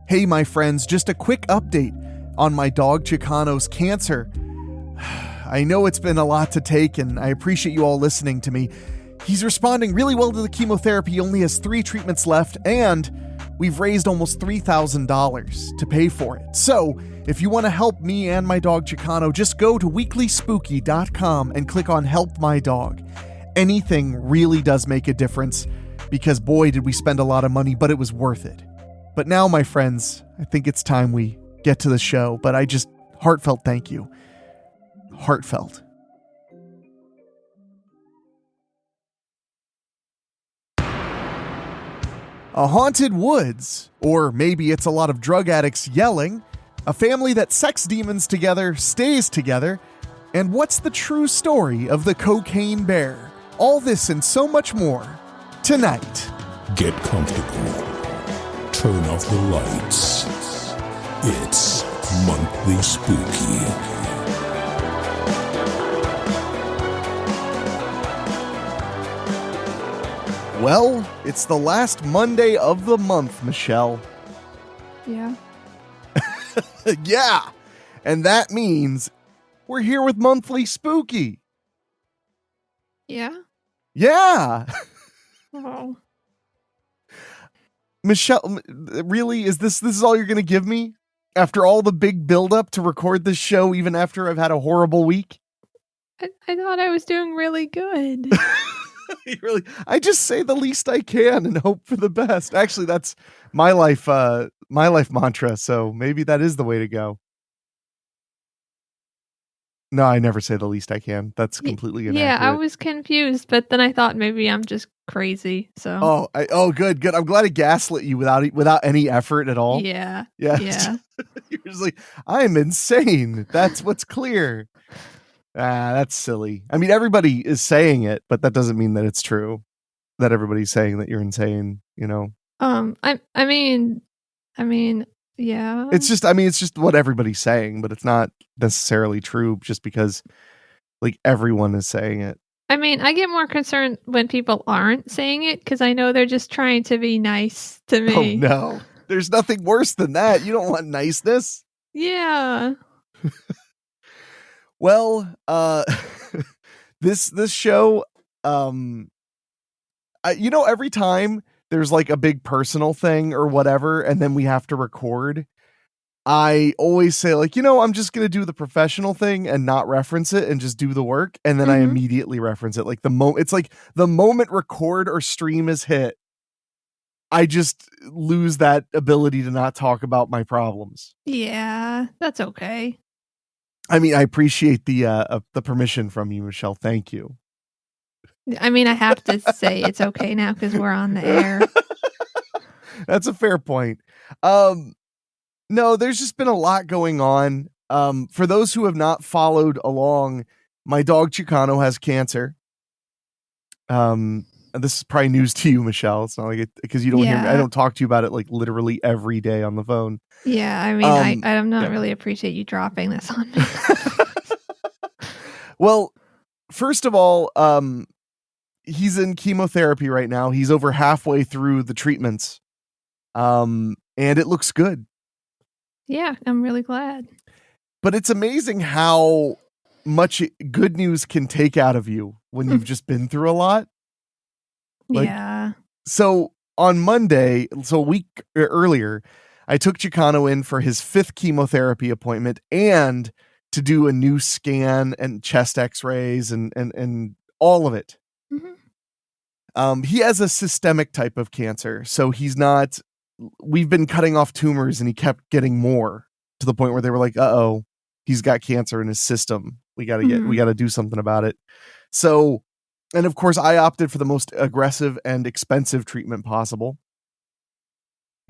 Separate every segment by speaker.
Speaker 1: Hey, my friends, just a quick update on my dog Chicano's cancer. I know it's been a lot to take, and I appreciate you all listening to me. He's responding really well to the chemotherapy. He only has 3 treatments left, and we've raised almost $3,000 to pay for it. So, if you want to help me and my dog Chicano, just go to WeeklySpooky.com and click on Help My Dog. Anything really does make a difference, because boy, did we spend a lot of money, but it was worth it. But now, my friends, I think it's time we get to the show, but heartfelt thank you. Heartfelt. A haunted woods, or maybe it's a lot of drug addicts yelling, a family that sex demons together stays together, and what's the true story of the cocaine bear? All this and so much more tonight.
Speaker 2: Get comfortable. Turn off the lights. It's Monthly Spooky.
Speaker 1: Well, it's the last Monday of the month, Michelle.
Speaker 3: Yeah.
Speaker 1: Yeah. And that means we're here with Monthly Spooky.
Speaker 3: Yeah.
Speaker 1: Yeah.
Speaker 3: Oh.
Speaker 1: Michelle, really? This is all you're going to give me? After all the big buildup to record this show, even after I've had a horrible week?
Speaker 3: I thought I was doing really good.
Speaker 1: I just say the least I can and hope for the best. Actually, that's my life mantra, so maybe that is the way to go. No, I never say the least I can. That's completely inaccurate.
Speaker 3: Yeah, I was confused, but then I thought maybe I'm just crazy. So
Speaker 1: good. I'm glad it gaslit you without any effort at all.
Speaker 3: Yeah.
Speaker 1: Yeah. You're just like, I'm insane. That's what's clear. That's silly. I mean, everybody is saying it, but that doesn't mean that it's true. That everybody's saying that you're insane, you know?
Speaker 3: I mean, yeah.
Speaker 1: It's just what everybody's saying, but it's not necessarily true just because like everyone is saying it.
Speaker 3: I mean, I get more concerned when people aren't saying it because I know they're just trying to be nice to me.
Speaker 1: Oh no. There's nothing worse than that. You don't want niceness.
Speaker 3: Yeah.
Speaker 1: Well, this show, every time there's like a big personal thing or whatever, and then we have to record, I always say like, I'm just going to do the professional thing and not reference it and just do the work. And then I immediately reference it. Like it's like the moment record or stream is hit, I just lose that ability to not talk about my problems.
Speaker 3: Yeah, that's okay.
Speaker 1: I mean, I appreciate the permission from you, Michelle. Thank you.
Speaker 3: I mean, I have to say it's okay now because we're on the air.
Speaker 1: That's a fair point. No, there's just been a lot going on. For those who have not followed along, my dog Chicano has cancer. This is probably news to you, Michelle. It's not like it because you don't hear me. I don't talk to you about it like literally every day on the phone.
Speaker 3: Yeah, I mean, I don't really appreciate you dropping this on me.
Speaker 1: Well, first of all, he's in chemotherapy right now. He's over halfway through the treatments, and it looks good.
Speaker 3: Yeah, I'm really glad.
Speaker 1: But it's amazing how much good news can take out of you when you've just been through a lot.
Speaker 3: Yeah.
Speaker 1: So on Monday, so a week earlier, I took Chicano in for his 5th chemotherapy appointment and to do a new scan and chest x-rays and all of it. Mm-hmm. He has a systemic type of cancer. So we've been cutting off tumors and he kept getting more to the point where they were like, uh-oh, he's got cancer in his system. We got to do something about it. So, and of course I opted for the most aggressive and expensive treatment possible.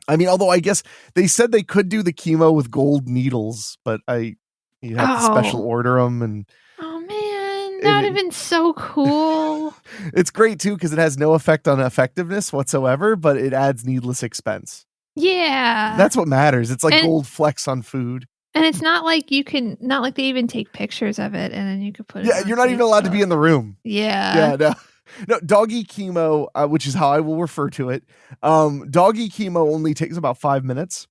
Speaker 1: I mean, although I guess they said they could do the chemo with gold needles, but you have to special order them. And
Speaker 3: oh man, that would have been so cool.
Speaker 1: It's great too, because it has no effect on effectiveness whatsoever, but it adds needless expense.
Speaker 3: Yeah.
Speaker 1: That's what matters. It's like gold flecks on food.
Speaker 3: And it's not like not like they even take pictures of it and then you could put it.
Speaker 1: Yeah, you're not even allowed to be in the room.
Speaker 3: Yeah.
Speaker 1: Yeah, no, doggy chemo, which is how I will refer to it. Doggy chemo only takes about 5 minutes.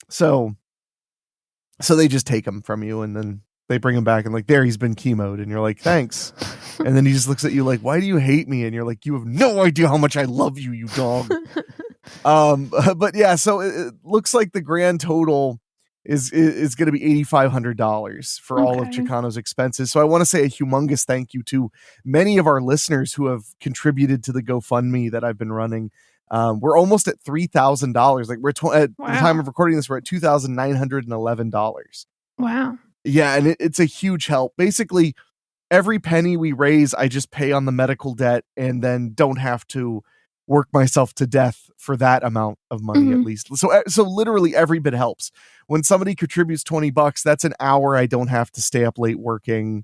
Speaker 1: So they just take him from you, and then they bring him back and like, there, he's been chemoed, and you're like, thanks. And then he just looks at you like, why do you hate me? And you're like, you have no idea how much I love you, you dog. But yeah, so it looks like the grand total is going to be $8,500 for all of Chicano's expenses. So I want to say a humongous thank you to many of our listeners who have contributed to the GoFundMe that I've been running. We're almost at $3,000. Like we're at the time of recording this, we're at $2,911.
Speaker 3: Wow.
Speaker 1: Yeah, and it's a huge help. Basically, every penny we raise, I just pay on the medical debt and then don't have to work myself to death for that amount of money at least. So literally every bit helps. When somebody contributes $20, that's an hour I don't have to stay up late working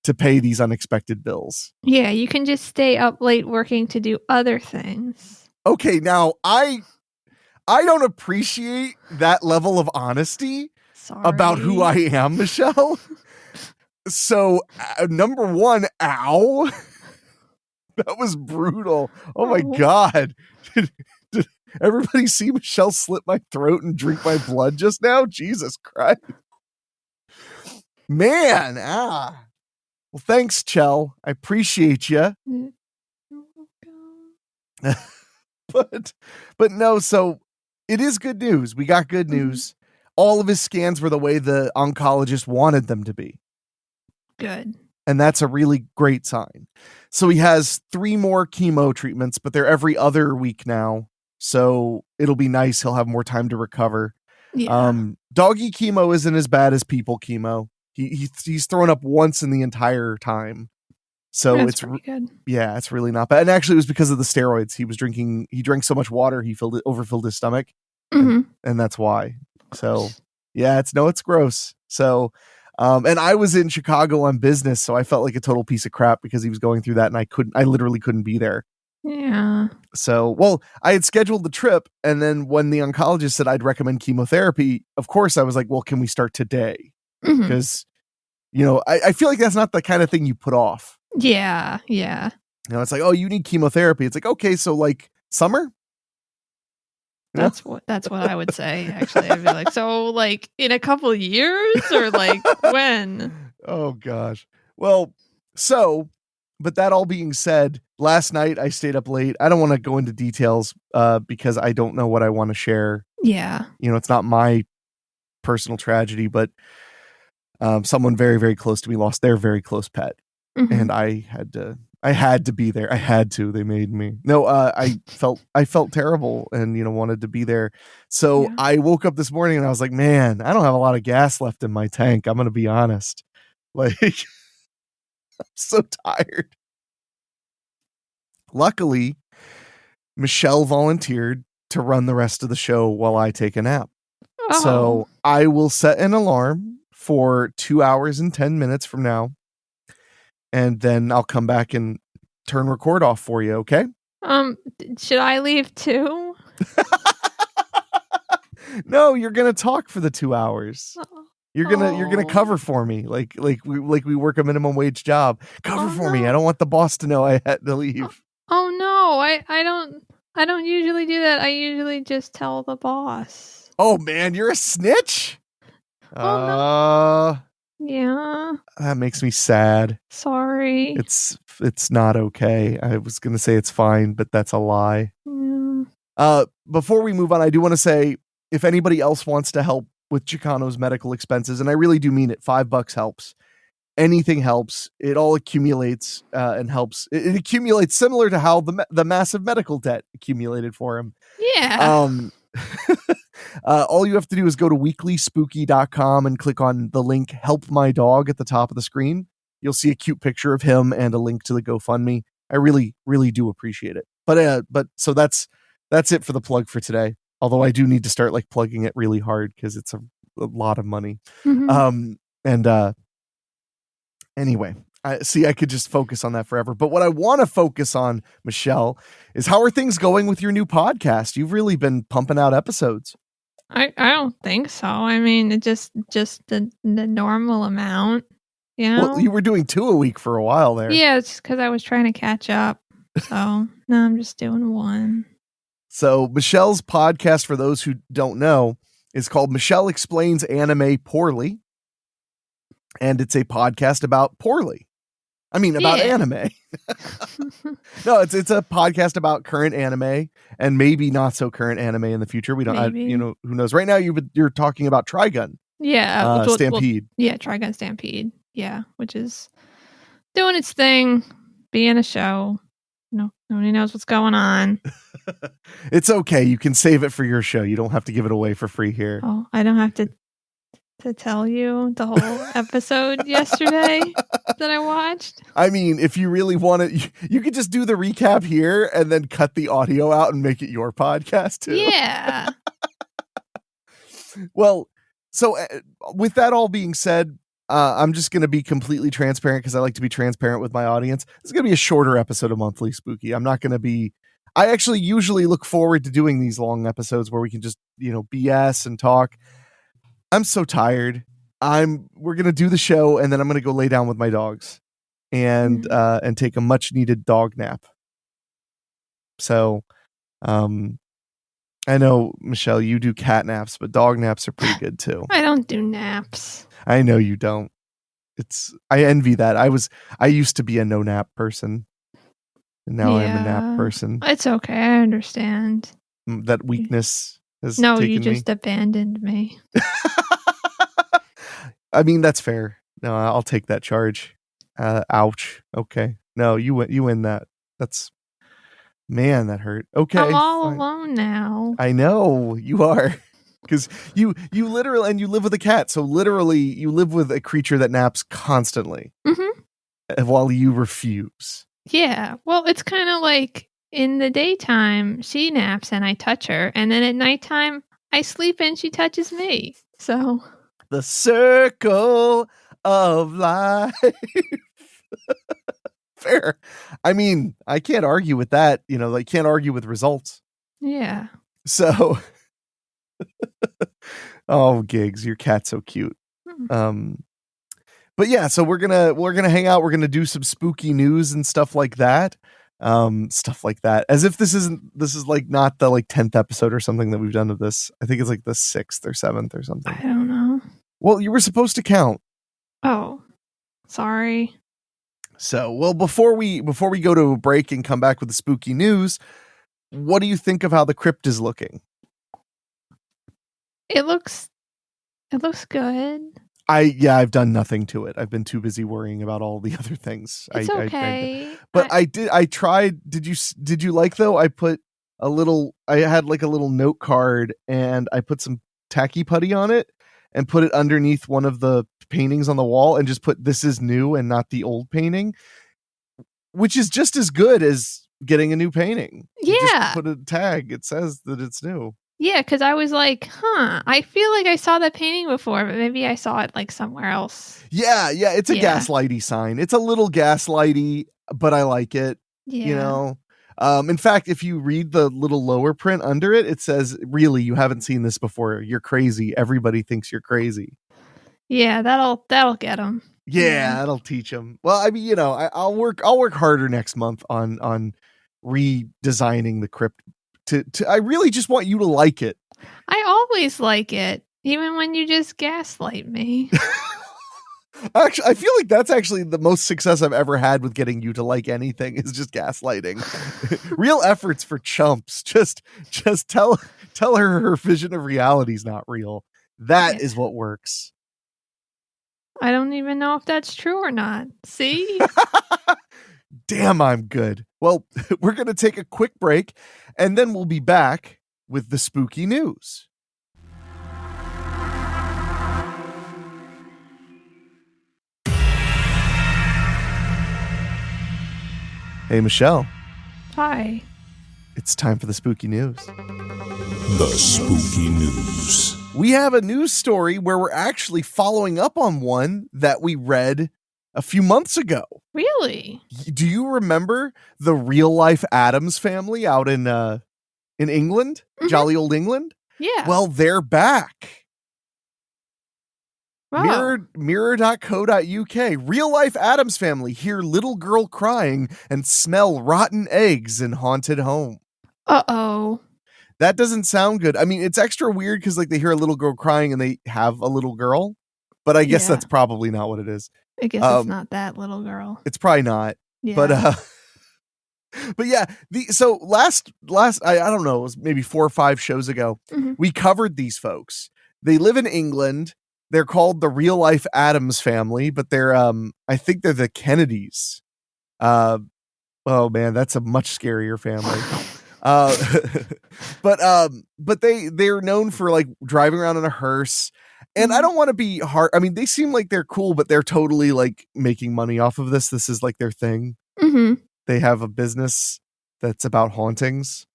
Speaker 1: to pay these unexpected bills.
Speaker 3: Yeah, you can just stay up late working to do other things.
Speaker 1: Okay, now I don't appreciate that level of honesty about who I am, Michelle. So, number one, ow. That was brutal. Oh my God. Did everybody see Michelle slit my throat and drink my blood just now? Jesus Christ. Man, Well, thanks, Chell. I appreciate you. But no, so it is good news. We got good news. All of his scans were the way the oncologist wanted them to be.
Speaker 3: Good.
Speaker 1: And that's a really great sign. So he has 3 more chemo treatments, but they're every other week now. So it'll be nice. He'll have more time to recover.
Speaker 3: Yeah.
Speaker 1: Doggy chemo isn't as bad as people chemo. He's thrown up once in the entire time. So
Speaker 3: That's
Speaker 1: it's
Speaker 3: pretty good.
Speaker 1: Yeah, it's really not bad. And actually it was because of the steroids. He drank so much water, he overfilled his stomach. And that's why. So yeah, it's gross. So, and I was in Chicago on business, so I felt like a total piece of crap because he was going through that and I literally couldn't be there.
Speaker 3: Yeah.
Speaker 1: So, well, I had scheduled the trip, and then when the oncologist said I'd recommend chemotherapy, of course I was like, well, can we start today? Because, I feel like that's not the kind of thing you put off.
Speaker 3: Yeah. Yeah.
Speaker 1: It's like, oh, you need chemotherapy. It's like, okay, so like summer?
Speaker 3: That's what I would say, actually. I'd be like, so like in a couple of years or like when?
Speaker 1: Oh gosh. Well, but that all being said, last night I stayed up late. I don't want to go into details because I don't know what I want to share.
Speaker 3: Yeah.
Speaker 1: It's not my personal tragedy, but someone very, very close to me lost their very close pet. And I had to be there. I had to. They made me. No, I felt terrible and wanted to be there. So yeah. I woke up this morning and I was like, man, I don't have a lot of gas left in my tank. I'm gonna be honest. Like, I'm so tired. Luckily, Michelle volunteered to run the rest of the show while I take a nap. Oh. So I will set an alarm for 2 hours and 10 minutes from now. And then I'll come back and turn record off for you, okay?
Speaker 3: Should I leave too?
Speaker 1: No, you're gonna talk for the 2 hours. You're gonna cover for me, like we work a minimum wage job. Cover for me. I don't want the boss to know I had to leave.
Speaker 3: Oh no, I don't usually do that. I usually just tell the boss.
Speaker 1: Oh man, you're a snitch.
Speaker 3: Oh no. Yeah.
Speaker 1: That makes me sad.
Speaker 3: Sorry.
Speaker 1: It's not okay. I was going to say it's fine, but that's a lie. Yeah. Before we move on, I do want to say if anybody else wants to help with Chicano's medical expenses, and I really do mean it, $5 helps. Anything helps. It all accumulates and helps. It accumulates similar to how the massive medical debt accumulated for him.
Speaker 3: Yeah.
Speaker 1: All you have to do is go to weeklyspooky.com and click on the link Help My Dog at the top of the screen. You'll see a cute picture of him and a link to the GoFundMe. I really, really do appreciate it. But so that's it for the plug for today. Although I do need to start like plugging it really hard because it's a lot of money. Anyway, I could just focus on that forever. But what I want to focus on, Michelle, is how are things going with your new podcast? You've really been pumping out episodes.
Speaker 3: I don't think so. I mean, it just the normal amount,
Speaker 1: Well, you were doing 2 a week for a while there.
Speaker 3: Yeah, it's just because I was trying to catch up. So now I'm just doing 1.
Speaker 1: So Michelle's podcast, for those who don't know, is called Michelle Explains Anime Poorly. And it's a podcast about poorly. I mean, about anime. No, it's a podcast about current anime and maybe not so current anime in the future. We don't, who knows? Right now, you're talking about Trigun.
Speaker 3: Yeah,
Speaker 1: Stampede.
Speaker 3: Trigun Stampede. Yeah, which is doing its thing, being a show. No, nobody knows what's going on.
Speaker 1: It's okay. You can save it for your show. You don't have to give it away for free here.
Speaker 3: Oh, I don't have to tell you the whole episode yesterday that I watched.
Speaker 1: I mean, if you really want it, you could just do the recap here and then cut the audio out and make it your podcast too.
Speaker 3: Yeah.
Speaker 1: Well, so with that all being said, I'm just going to be completely transparent because I like to be transparent with my audience. It's going to be a shorter episode of Monthly Spooky. I'm not going to be. I actually usually look forward to doing these long episodes where we can just, BS and talk. I'm so tired. We're going to do the show and then I'm going to go lay down with my dogs and take a much needed dog nap. So, I know, Michelle, you do cat naps, but dog naps are pretty good too.
Speaker 3: I don't do naps.
Speaker 1: I know you don't. I envy that. I used to be a no nap person. And now I'm a nap person.
Speaker 3: It's okay. I understand.
Speaker 1: That weakness has
Speaker 3: No,
Speaker 1: taken
Speaker 3: you just abandoned me.
Speaker 1: I mean, that's fair. No, I'll take that charge. Ouch. Okay. No, you win that. Man, that hurt. Okay.
Speaker 3: I'm all alone now.
Speaker 1: I know you are. Because you literally, and you live with a cat. So literally you live with a creature that naps constantly while you refuse.
Speaker 3: Yeah. Well, it's kind of like in the daytime, she naps and I touch her. And then at nighttime, I sleep and she touches me. So
Speaker 1: the circle of life. Fair. I mean, I can't argue with that. I can't argue with results.
Speaker 3: Yeah.
Speaker 1: So, oh, Gigs, your cat's so cute. But yeah, so we're gonna hang out. We're gonna do some spooky news and stuff like that. As if this is like not the 10th episode or something that we've done of this. I think it's like the 6th or 7th or something.
Speaker 3: I don't know.
Speaker 1: Well, you were supposed to count.
Speaker 3: Oh, sorry.
Speaker 1: So, well, before we go to a break and come back with the spooky news, what do you think of how the crypt is looking?
Speaker 3: It looks good.
Speaker 1: I've done nothing to it. I've been too busy worrying about all the other things.
Speaker 3: It's okay.
Speaker 1: I tried. Did you like though? I had like a little note card and I put some tacky putty on it and put it underneath one of the paintings on the wall and just put "This is new" and not the old painting, which is just as good as getting a new painting.
Speaker 3: Yeah.
Speaker 1: You just put a tag. It says that it's new.
Speaker 3: Yeah, because I was like, I feel like I saw that painting before, but maybe I saw it like somewhere else.
Speaker 1: Yeah, it's a gaslighty sign. It's a little gaslighty, but I like it.
Speaker 3: Yeah.
Speaker 1: In fact, if you read the little lower print under it, it says, "Really, you haven't seen this before. You're crazy. Everybody thinks you're crazy."
Speaker 3: Yeah, that'll get them.
Speaker 1: Yeah, that'll teach them. Well, I mean, I'll work harder next month on redesigning the crypt. I really just want you to like it.
Speaker 3: I always like it, even when you just gaslight me.
Speaker 1: Actually, I feel like that's actually the most success I've ever had with getting you to like anything is just gaslighting. Real efforts for chumps. Just tell her vision of reality is not real. That is what works.
Speaker 3: I don't even know if that's true or not. See?
Speaker 1: Damn, I'm good. Well, we're going to take a quick break and then we'll be back with the spooky news. Hey, Michelle.
Speaker 3: Hi.
Speaker 1: It's time for the spooky news.
Speaker 2: The spooky news.
Speaker 1: We have a news story where we're actually following up on one that we read a few months ago.
Speaker 3: Really?
Speaker 1: Do you remember the real life Addams family out in England? Mm-hmm. Jolly old England?
Speaker 3: Yeah.
Speaker 1: Well, they're back.
Speaker 3: Wow.
Speaker 1: Mirror.co.uk. Real life Addams family hear little girl crying and smell rotten eggs in haunted home.
Speaker 3: Uh-oh.
Speaker 1: That doesn't sound good. I mean, it's extra weird because like they hear a little girl crying and they have a little girl, but I guess
Speaker 3: Yeah.
Speaker 1: that's probably not what it is.
Speaker 3: I guess it's not that little girl.
Speaker 1: It's probably not.
Speaker 3: Yeah.
Speaker 1: But yeah, so last I don't know, it was maybe 4 or 5 shows ago, we covered these folks. They live in England. They're called the Real Life Addams Family, but they're I think they're the Kennedys. Oh man, that's a much scarier family. But they're known for like driving around in a hearse. And I don't want to be hard. I mean, they seem like they're cool, but they're totally like making money off of this. This is like their thing. They have a business that's about hauntings.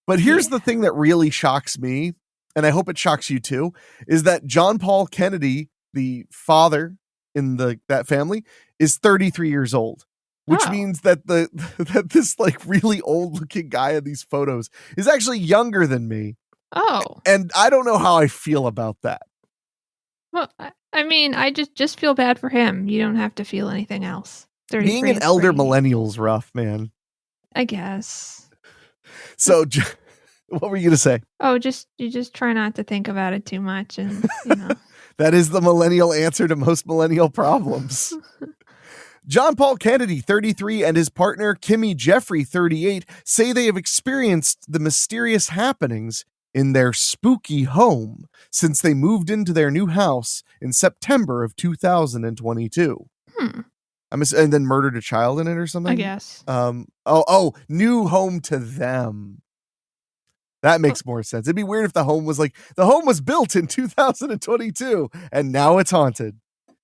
Speaker 1: But here's the thing that really shocks me, and I hope it shocks you too, is that John Paul Kennedy, the father in that family, is 33 years old. Which means that that this like really old looking guy in these photos is actually younger than me.
Speaker 3: Oh.
Speaker 1: And I don't know how I feel about that.
Speaker 3: Well, I mean, I just feel bad for him. You don't have to feel anything else.
Speaker 1: Being an elder millennial's rough, man.
Speaker 3: I guess.
Speaker 1: So what were you going to say?
Speaker 3: Oh, you just try not to think about it too much. And, you know.
Speaker 1: That is the millennial answer to most millennial problems. John Paul Kennedy, 33, and his partner, Kimmy Jeffrey, 38, say they have experienced the mysterious happenings in their spooky home since they moved into their new house in September of 2022. And then murdered a child in it or something?
Speaker 3: I guess.
Speaker 1: New home to them. That makes more sense. It'd be weird if the home was built in 2022 and now it's haunted.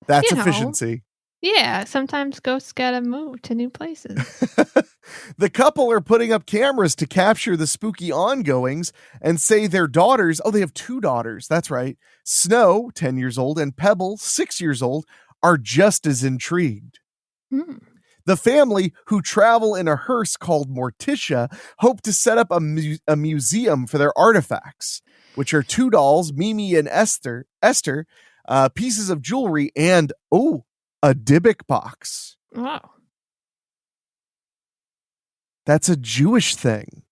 Speaker 1: That's efficiency.
Speaker 3: Yeah, sometimes ghosts gotta move to new places.
Speaker 1: The couple are putting up cameras to capture the spooky ongoings and say their daughters, they have 2 daughters, that's right, Snow, 10 years old, and Pebble, 6 years old, are just as intrigued. The family, who travel in a hearse called Morticia, hope to set up a museum for their artifacts, which are 2 dolls, Mimi and Esther, pieces of jewelry, and, a Dybbuk box.
Speaker 3: Wow.
Speaker 1: That's a Jewish thing.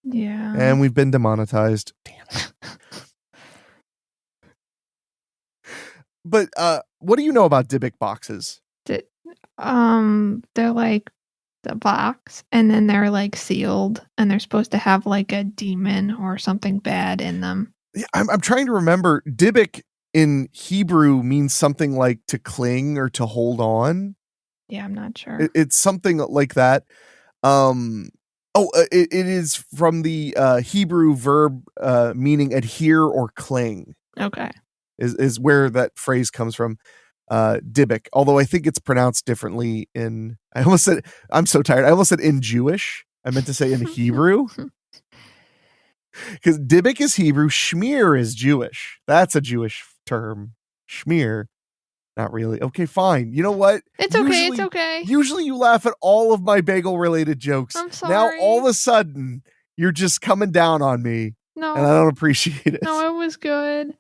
Speaker 3: Yeah.
Speaker 1: And we've been demonetized. Damn it. But what do you know about Dybbuk boxes?
Speaker 3: They're like the box, and then they're like sealed, and they're supposed to have like a demon or something bad in them.
Speaker 1: Yeah, I'm trying to remember. Dybbuk in Hebrew means something like to cling or to hold on.
Speaker 3: Yeah, I'm not sure.
Speaker 1: It's something like that. It is from the Hebrew verb meaning adhere or cling.
Speaker 3: Okay.
Speaker 1: Is where that phrase comes from. Dybbuk, although I think it's pronounced differently in, I'm so tired. I almost said in Jewish. I meant to say in Hebrew. Because Dybbuk is Hebrew, Schmear is Jewish. That's a Jewish term. Schmear. Not really. Okay, fine. You know what?
Speaker 3: It's okay.
Speaker 1: Usually you laugh at all of my bagel related jokes.
Speaker 3: I'm sorry.
Speaker 1: Now all of a sudden you're just coming down on me.
Speaker 3: No.
Speaker 1: And I don't appreciate it.
Speaker 3: No, it was good.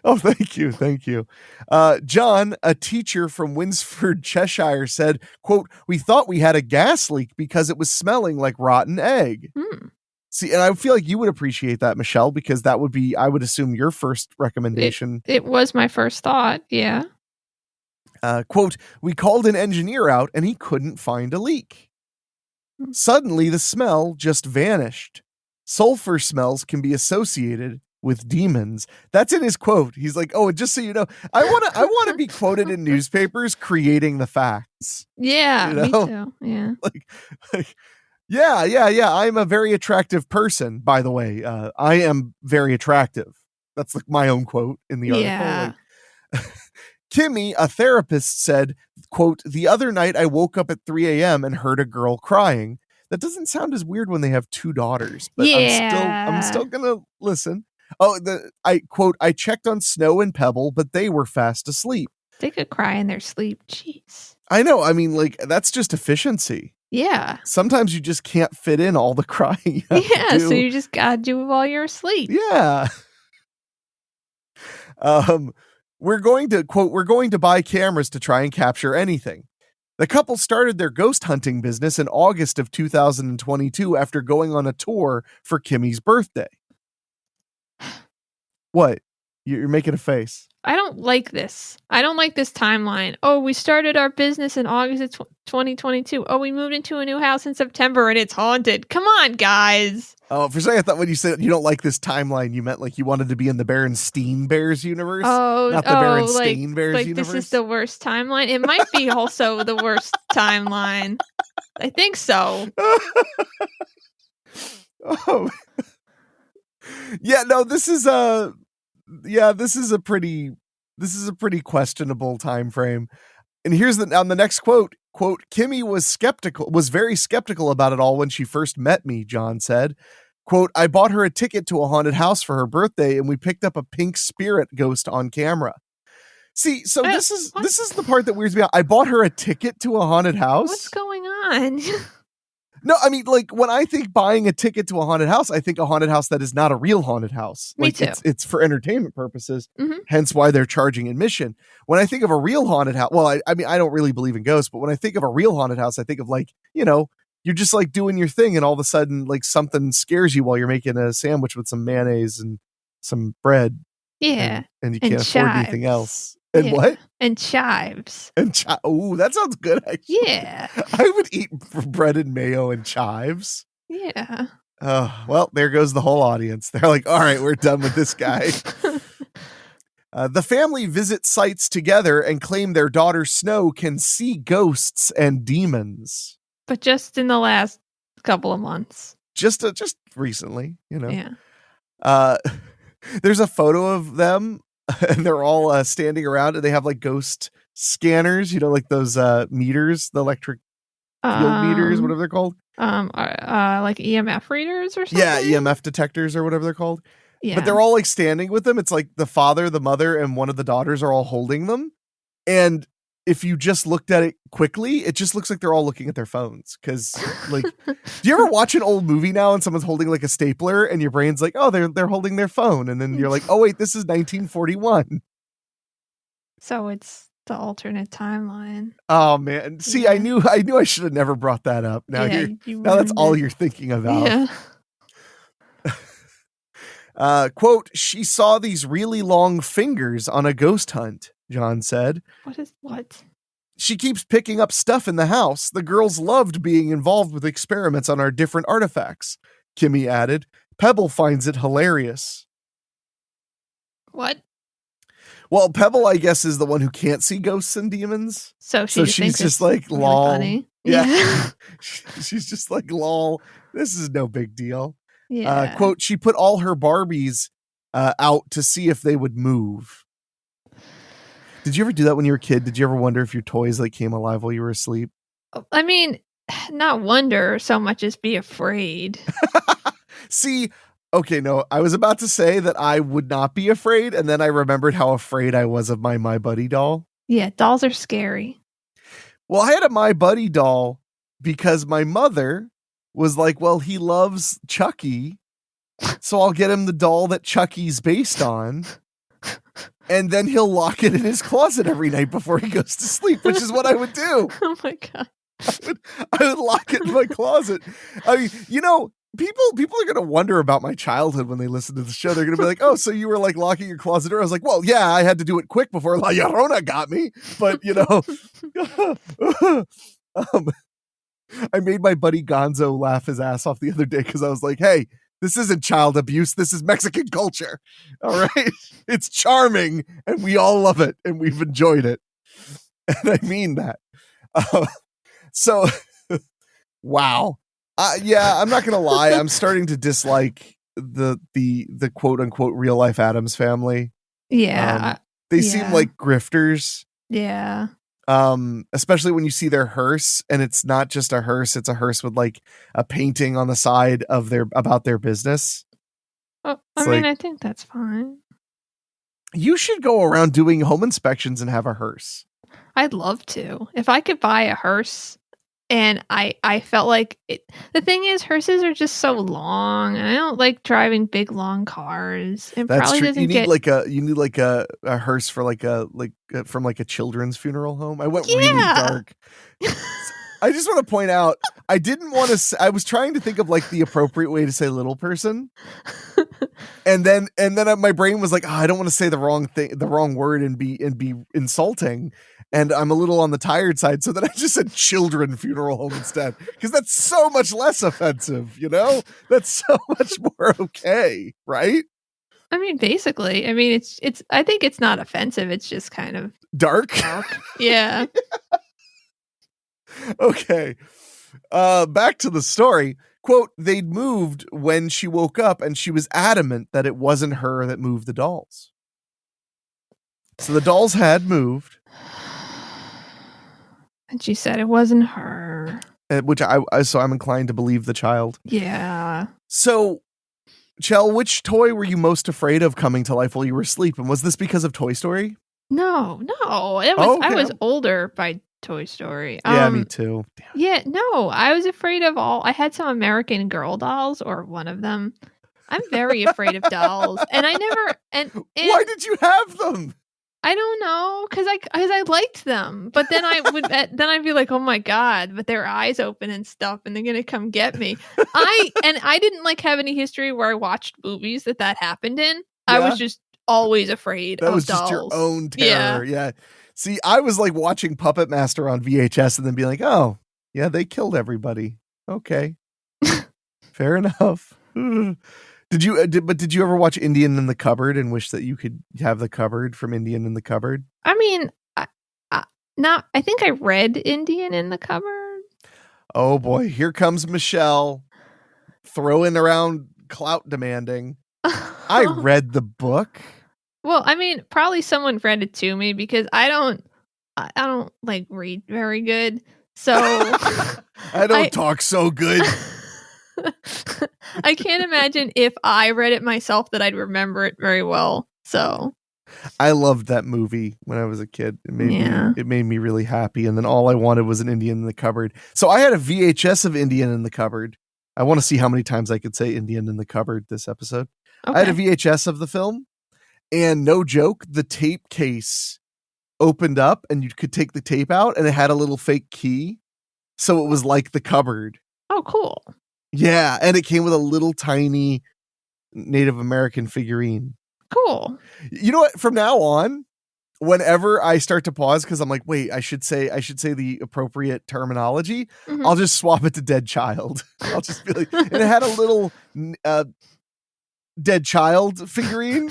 Speaker 1: Oh, thank you. Thank you. John, a teacher from Winsford, Cheshire, said, quote, "We thought we had a gas leak because it was smelling like rotten egg." See, and I feel like you would appreciate that, Michelle, because that would be, I would assume, your first recommendation.
Speaker 3: It was my first thought. Yeah.
Speaker 1: Quote, "We called an engineer out and he couldn't find a leak. Suddenly the smell just vanished. Sulfur smells can be associated with demons." That's in his quote. He's like, "Oh, and just so you know, I want to be quoted in newspapers creating the facts."
Speaker 3: Yeah,
Speaker 1: you know?
Speaker 3: Me too. Yeah.
Speaker 1: like, yeah. I'm a very attractive person, by the way. I am very attractive. That's like my own quote in the article.
Speaker 3: Yeah.
Speaker 1: Like, Kimmy, a therapist, said, quote, "The other night I woke up at 3 a.m. and heard a girl crying." That doesn't sound as weird when they have 2 daughters, but I'm still gonna listen. I quote, "I checked on Snow and Pebble, but they were fast asleep."
Speaker 3: They could cry in their sleep. Jeez.
Speaker 1: I know. I mean, like, that's just efficiency.
Speaker 3: Yeah.
Speaker 1: Sometimes you just can't fit in all the crying you have to do.
Speaker 3: So you just gotta do it while you're asleep.
Speaker 1: Yeah. We're going to buy cameras to try and capture anything. The couple started their ghost hunting business in August of 2022 after going on a tour for Kimmy's birthday. What? You're making a face.
Speaker 3: I don't like this. I don't like this timeline. Oh, we started our business in August of 2022. Oh, we moved into a new house in September and it's haunted. Come on, guys.
Speaker 1: Oh, for a second I thought when you said you don't like this timeline, you meant like you wanted to be in the Berenstain Bears universe.
Speaker 3: Oh,
Speaker 1: not the Berenstain Bears universe.
Speaker 3: This is the worst timeline. It might be also the worst timeline. I think so.
Speaker 1: Oh. Yeah, no, this is a pretty questionable time frame. And here's on the next quote, Kimmy was very skeptical about it all when she first met me, John said. Quote, I bought her a ticket to a haunted house for her birthday and we picked up a pink spirit ghost on camera. See, so this is the part that weirds me out. I bought her a ticket to a haunted house.
Speaker 3: What's going on?
Speaker 1: No, I mean, like, when I think buying a ticket to a haunted house, I think a haunted house that is not a real haunted house.
Speaker 3: Me
Speaker 1: like,
Speaker 3: too.
Speaker 1: It's for entertainment purposes,
Speaker 3: Mm-hmm.
Speaker 1: hence why they're charging admission. When I think of a real haunted house, well, I mean, I don't really believe in ghosts, but when I think of a real haunted house, I think of, like, you know, you're just, like, doing your thing, and all of a sudden, like, something scares you while you're making a sandwich with some mayonnaise and some bread.
Speaker 3: Yeah.
Speaker 1: And you can't afford anything else. And what?
Speaker 3: And chives.
Speaker 1: Oh, that sounds good, actually.
Speaker 3: Yeah.
Speaker 1: I would eat bread and mayo and chives.
Speaker 3: Yeah.
Speaker 1: Oh, well, there goes the whole audience. They're like, all right, we're done with this guy. The family visit sites together and claim their daughter Snow can see ghosts and demons.
Speaker 3: But just in the last couple of months.
Speaker 1: Just recently, you know.
Speaker 3: Yeah.
Speaker 1: There's a photo of them and they're all standing around and they have like ghost scanners, you know, like those meters, the electric field meters, whatever they're called.
Speaker 3: Like EMF readers or something?
Speaker 1: Yeah, EMF detectors or whatever they're called.
Speaker 3: Yeah.
Speaker 1: But they're all like standing with them. It's like the father, the mother, and one of the daughters are all holding them. And if you just looked at it quickly, it just looks like they're all looking at their phones. Cause like, do you ever watch an old movie now and someone's holding like a stapler and your brain's like, oh, they're holding their phone. And then you're like, oh wait, this is 1941.
Speaker 3: So it's the alternate timeline.
Speaker 1: Oh man. See, yeah. I knew I should have never brought that up. Now now that's all you're thinking about.
Speaker 3: Yeah.
Speaker 1: Quote, she saw these really long fingers on a ghost hunt, John said.
Speaker 3: What?
Speaker 1: She keeps picking up stuff in the house. The girls loved being involved with experiments on our different artifacts, Kimmy added. Pebble finds it hilarious.
Speaker 3: What?
Speaker 1: Well, Pebble, I guess, is the one who can't see ghosts and demons.
Speaker 3: So she's just like,
Speaker 1: lol.
Speaker 3: Funny.
Speaker 1: Yeah. She's just like, lol. This is no big deal.
Speaker 3: Yeah.
Speaker 1: Quote, she put all her Barbies out to see if they would move. Did you ever do that when you were a kid? Did you ever wonder if your toys like came alive while you were asleep?
Speaker 3: I mean, not wonder so much as be afraid.
Speaker 1: See, okay, no, I was about to say that I would not be afraid, and then I remembered how afraid I was of my Buddy doll.
Speaker 3: Yeah, dolls are scary.
Speaker 1: Well, I had a My Buddy doll because my mother was like, well, he loves Chucky, so I'll get him the doll that Chucky's based on, and then he'll lock it in his closet every night before he goes to sleep, which is what I would do.
Speaker 3: Oh my God.
Speaker 1: I would lock it in my closet. I mean, you know, people are going to wonder about my childhood when they listen to the show. They're going to be like, oh, so you were like locking your closet door? I was like, well, yeah, I had to do it quick before La Llorona got me. But, you know, I made my buddy Gonzo laugh his ass off the other day because I was like, hey, this isn't child abuse. This is Mexican culture. All right. It's charming and we all love it and we've enjoyed it. And I mean that. So, wow. Yeah, I'm not going to lie. I'm starting to dislike the quote unquote real life Addams family.
Speaker 3: Yeah.
Speaker 1: They seem like grifters.
Speaker 3: Yeah.
Speaker 1: Especially when you see their hearse and it's not just a hearse, it's a hearse with like a painting on the side of about their business.
Speaker 3: Oh, I mean, I think that's fine.
Speaker 1: You should go around doing home inspections and have a hearse.
Speaker 3: I'd love to. If I could buy a hearse And I felt like the thing is, hearses are just so long, and I don't like driving big long cars. It
Speaker 1: That's
Speaker 3: probably
Speaker 1: true.
Speaker 3: doesn't
Speaker 1: You need
Speaker 3: get.
Speaker 1: like a hearse for from like a children's funeral home. I went really
Speaker 3: Yeah.
Speaker 1: dark. I just want to point out, I didn't want to. I was trying to think of like the appropriate way to say little person, and then my brain was like, oh, I don't want to say the wrong thing, the wrong word, and be insulting. And I'm a little on the tired side, so then I just said children funeral home instead, because that's so much less offensive. That's so much more okay, right?
Speaker 3: I mean, basically, I mean, it's. I think it's not offensive. It's just kind of
Speaker 1: Dark.
Speaker 3: Yeah.
Speaker 1: Okay. Back to the story. Quote, they'd moved when she woke up, and she was adamant that it wasn't her that moved the dolls. So the dolls had moved.
Speaker 3: And she said it wasn't her.
Speaker 1: Which so I'm inclined to believe the child.
Speaker 3: Yeah.
Speaker 1: So, Chell, which toy were you most afraid of coming to life while you were asleep? And was this because of Toy Story?
Speaker 3: No. I was older by Toy Story.
Speaker 1: Yeah, me too. Damn.
Speaker 3: Yeah, no, I was afraid of I had some American Girl dolls, or one of them. I'm very afraid of dolls, and I never. And
Speaker 1: why did you have them?
Speaker 3: I don't know, because I liked them, but then I'd be like, oh my god, but their eyes open and stuff, and they're gonna come get me. I didn't have any history where I watched movies that happened in. Yeah. I was just always afraid of dolls. That was just your
Speaker 1: own terror. Yeah. See, I was like watching Puppet Master on VHS and then be like, oh, yeah, they killed everybody. Okay. Fair enough. Did you ever watch Indian in the Cupboard and wish that you could have the cupboard from Indian in the Cupboard?
Speaker 3: I mean, I think I read Indian in the Cupboard.
Speaker 1: Oh boy, here comes Michelle throwing around clout demanding. I read the book.
Speaker 3: Well, I mean, probably someone read it to me, because I don't read very good. So
Speaker 1: I don't talk so good.
Speaker 3: I can't imagine if I read it myself that I'd remember it very well. So
Speaker 1: I loved that movie when I was a kid. It made me really happy. And then all I wanted was an Indian in the Cupboard. So I had a VHS of Indian in the Cupboard. I want to see how many times I could say Indian in the Cupboard this episode. Okay. I had a VHS of the film, and no joke, the tape case opened up and you could take the tape out, and it had a little fake key. So it was like the cupboard.
Speaker 3: Oh, cool.
Speaker 1: Yeah, and it came with a little tiny Native American figurine.
Speaker 3: Cool.
Speaker 1: You know what? From now on, whenever I start to pause because I'm like, wait, I should say the appropriate terminology, I'll just swap it to dead child. I'll just be like, and it had a little dead child figurine.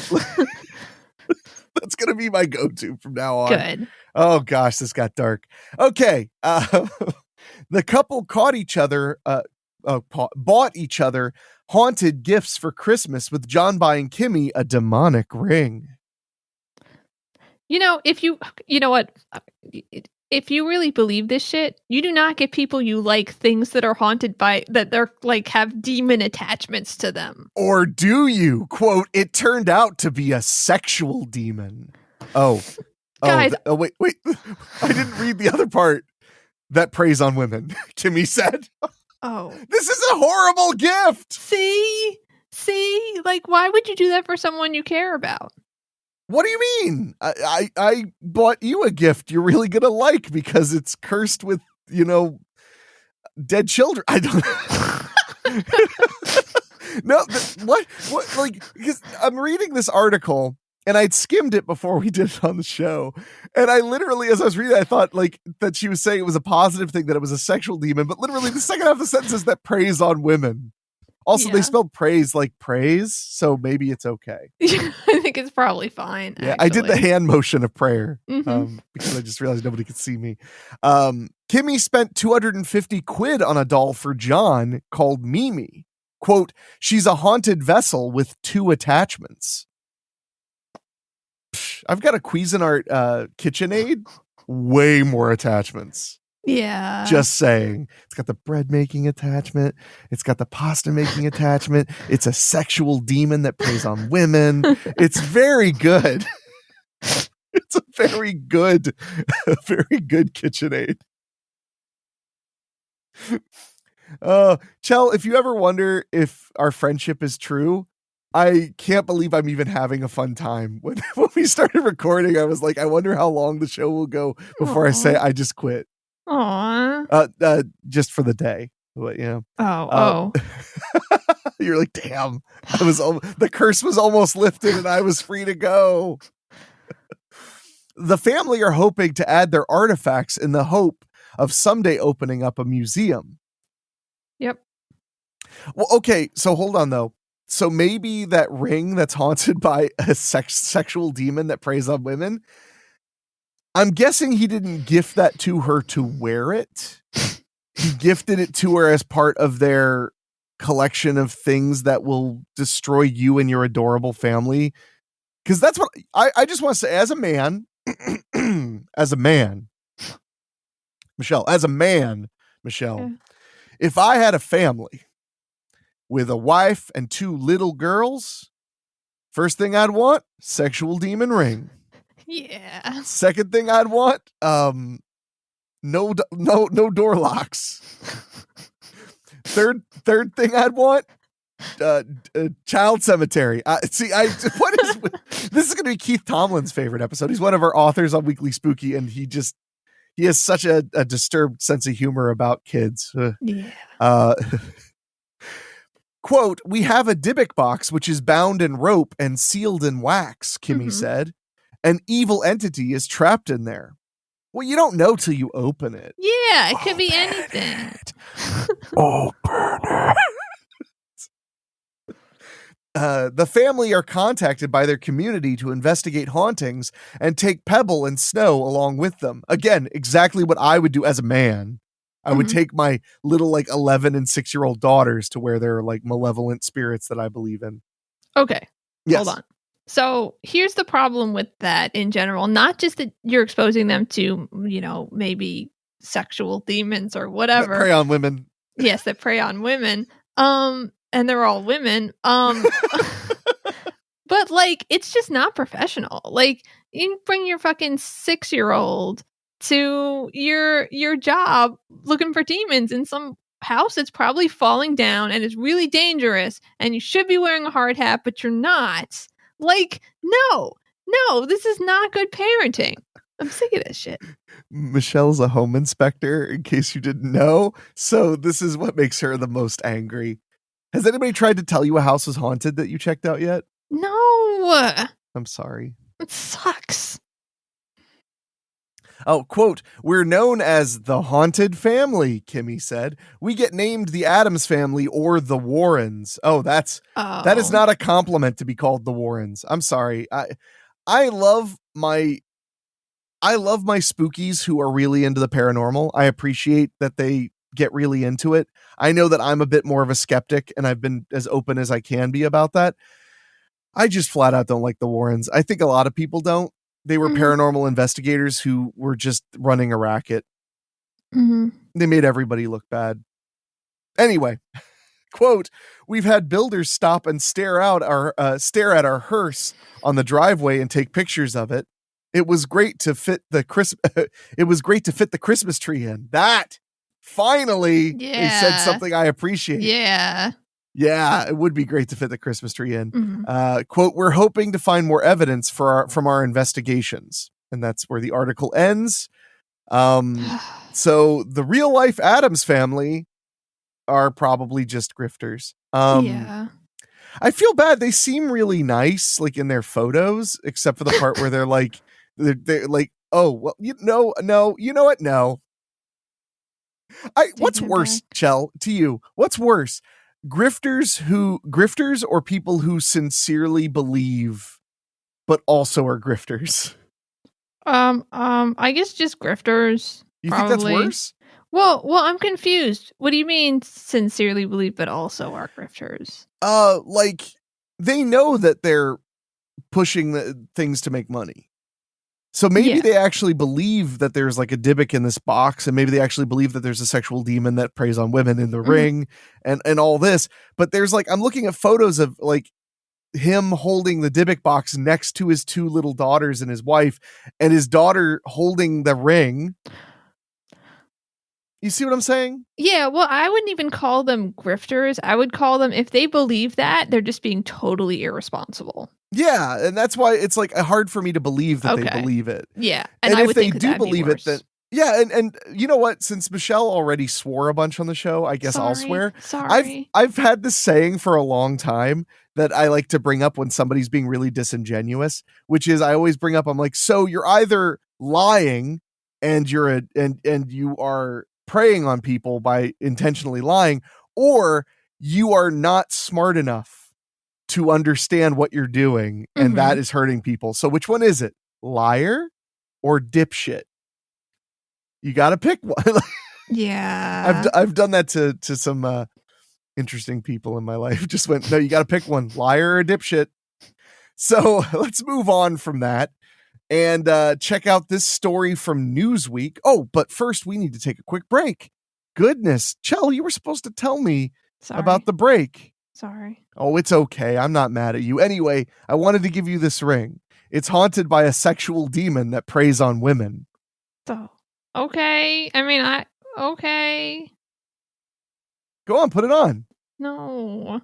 Speaker 1: That's going to be my go-to from now on.
Speaker 3: Good.
Speaker 1: Oh gosh, this got dark. Okay. The couple bought each other haunted gifts for Christmas, with John buying Kimmy a demonic ring.
Speaker 3: You know what? If you really believe this shit, you do not get people you like things that are haunted that they're have demon attachments to them.
Speaker 1: Or do you? Quote, it turned out to be a sexual demon. Oh.
Speaker 3: Guys.
Speaker 1: Wait. I didn't read the other part. That preys on women, Kimmy said.
Speaker 3: Oh.
Speaker 1: This is a horrible gift.
Speaker 3: See? Why would you do that for someone you care about?
Speaker 1: What do you mean? I bought you a gift you're really going to like because it's cursed with, dead children. I don't No, what? Because I'm reading this article and I'd skimmed it before we did it on the show. And I literally, as I was reading, I thought that she was saying it was a positive thing, that it was a sexual demon. But literally the second half of the sentence is that preys on women. Also, They spelled praise like praise. So maybe it's okay.
Speaker 3: I think it's probably fine.
Speaker 1: Yeah, actually. I did the hand motion of prayer because I just realized nobody could see me. Kimmy spent $250 on a doll for John called Mimi. Quote, she's a haunted vessel with 2 attachments. I've got a Cuisinart KitchenAid, way more attachments.
Speaker 3: Yeah.
Speaker 1: Just saying. It's got the bread making attachment. It's got the pasta making attachment. It's a sexual demon that preys on women. It's very good. It's a very good KitchenAid. Chell, if you ever wonder if our friendship is true, I can't believe I'm even having a fun time. When we started recording, I was like, I wonder how long the show will go before I say I just quit.
Speaker 3: Aw.
Speaker 1: Just for the day. But,
Speaker 3: Oh.
Speaker 1: You're like, damn, the curse was almost lifted and I was free to go. The family are hoping to add their artifacts in the hope of someday opening up a museum.
Speaker 3: Yep.
Speaker 1: Well, okay, so hold on though. So maybe that ring that's haunted by a sexual demon that preys on women, I'm guessing he didn't gift that to her to wear it. He gifted it to her as part of their collection of things that will destroy you and your adorable family. Because that's what I just want to say as a man, Michelle,
Speaker 3: Yeah.
Speaker 1: if I had a family with a wife and 2 little girls, first thing I'd want, sexual demon ring.
Speaker 3: Yeah.
Speaker 1: Second thing I'd want, no door locks. Third thing I'd want, child cemetery. This is going to be Keith Tomlin's favorite episode. He's one of our authors on Weekly Spooky, and he has such a disturbed sense of humor about kids.
Speaker 3: Yeah.
Speaker 1: Quote, we have a Dybbuk box, which is bound in rope and sealed in wax, Kimmy said. An evil entity is trapped in there. Well, you don't know till you open it.
Speaker 3: Yeah, it could be anything.
Speaker 1: Open it. The family are contacted by their community to investigate hauntings and take Pebble and Snow along with them. Again, exactly what I would do as a man. I would take my little 11 and 6-year-old daughters to where they're malevolent spirits that I believe in.
Speaker 3: Okay.
Speaker 1: Yes.
Speaker 3: Hold on. So here's the problem with that in general. Not just that you're exposing them to, maybe sexual demons or whatever.
Speaker 1: That prey on women.
Speaker 3: Yes, that prey on women. And they're all women. But it's just not professional. You bring your fucking 6-year-old to your job looking for demons in some house that's probably falling down and is really dangerous, and you should be wearing a hard hat, but you're not. No, this is not good parenting. I'm sick of this shit.
Speaker 1: Michelle's a home inspector, in case you didn't know. So this is what makes her the most angry. Has anybody tried to tell you a house is haunted that you checked out yet?
Speaker 3: No.
Speaker 1: I'm sorry.
Speaker 3: It sucks.
Speaker 1: Oh, quote, we're known as the haunted family, Kimmy said. We get named the Addams family or the Warrens. That is not a compliment to be called the Warrens. I'm sorry. I love my spookies who are really into the paranormal. I appreciate that they get really into it. I know that I'm a bit more of a skeptic, and I've been as open as I can be about that. I just flat out don't like the Warrens. I think a lot of people don't. They were paranormal investigators who were just running a racket. They made everybody look bad. Anyway, quote, we've had builders stop and stare at our hearse on the driveway and take pictures of it. It was great to fit the Christmas tree in. That finally they said something I appreciate. Yeah, it would be great to fit the Christmas tree in. Quote, we're hoping to find more evidence from our investigations. And that's where the article ends. So the real life Addams family are probably just grifters. I feel bad. They seem really nice, in their photos, except for the part where they're they're like, oh, well, no, you know what? No. What's worse, Chell, to you? What's worse? Grifters or people who sincerely believe but also are grifters?
Speaker 3: I guess just grifters.
Speaker 1: You
Speaker 3: probably.
Speaker 1: Think that's worse?
Speaker 3: Well, I'm confused. What do you mean sincerely believe but also are grifters?
Speaker 1: They know that they're pushing the things to make money. So maybe they actually believe that there's a Dybbuk in this box, and maybe they actually believe that there's a sexual demon that preys on women in the ring and all this. But there's I'm looking at photos of him holding the Dybbuk box next to his 2 little daughters and his wife, and his daughter holding the ring. You see what I'm saying?
Speaker 3: Yeah, well, I wouldn't even call them grifters. I would call them, if they believe that, they're just being totally irresponsible.
Speaker 1: Yeah, and that's why it's like hard for me to believe that they
Speaker 3: Okay.
Speaker 1: believe it.
Speaker 3: Yeah,
Speaker 1: And
Speaker 3: I
Speaker 1: if
Speaker 3: would
Speaker 1: they
Speaker 3: think
Speaker 1: do
Speaker 3: that'd be
Speaker 1: believe it, then
Speaker 3: worse.
Speaker 1: yeah, and you know what? Since Michelle already swore a bunch on the show, I guess I'll swear.
Speaker 3: Sorry.
Speaker 1: I've had this saying for a long time that I like to bring up when somebody's being really disingenuous, which is I always bring up, I'm like, so you're either lying and and you are preying on people by intentionally lying, or you are not smart enough to understand what you're doing, and that is hurting people. So which one is it? Liar or dipshit? You got to pick one.
Speaker 3: Yeah.
Speaker 1: I've done that to some interesting people in my life. Just went, no, you got to pick one, liar or dipshit. So let's move on from that and check out this story from Newsweek. Oh, but first we need to take a quick break. Goodness, Chell, you were supposed to tell me about the break.
Speaker 3: Sorry.
Speaker 1: Oh, it's okay. I'm not mad at you. Anyway, I wanted to give you this ring. It's haunted by a sexual demon that preys on women.
Speaker 3: So, okay. I mean, okay.
Speaker 1: Go on, put it on.
Speaker 3: No.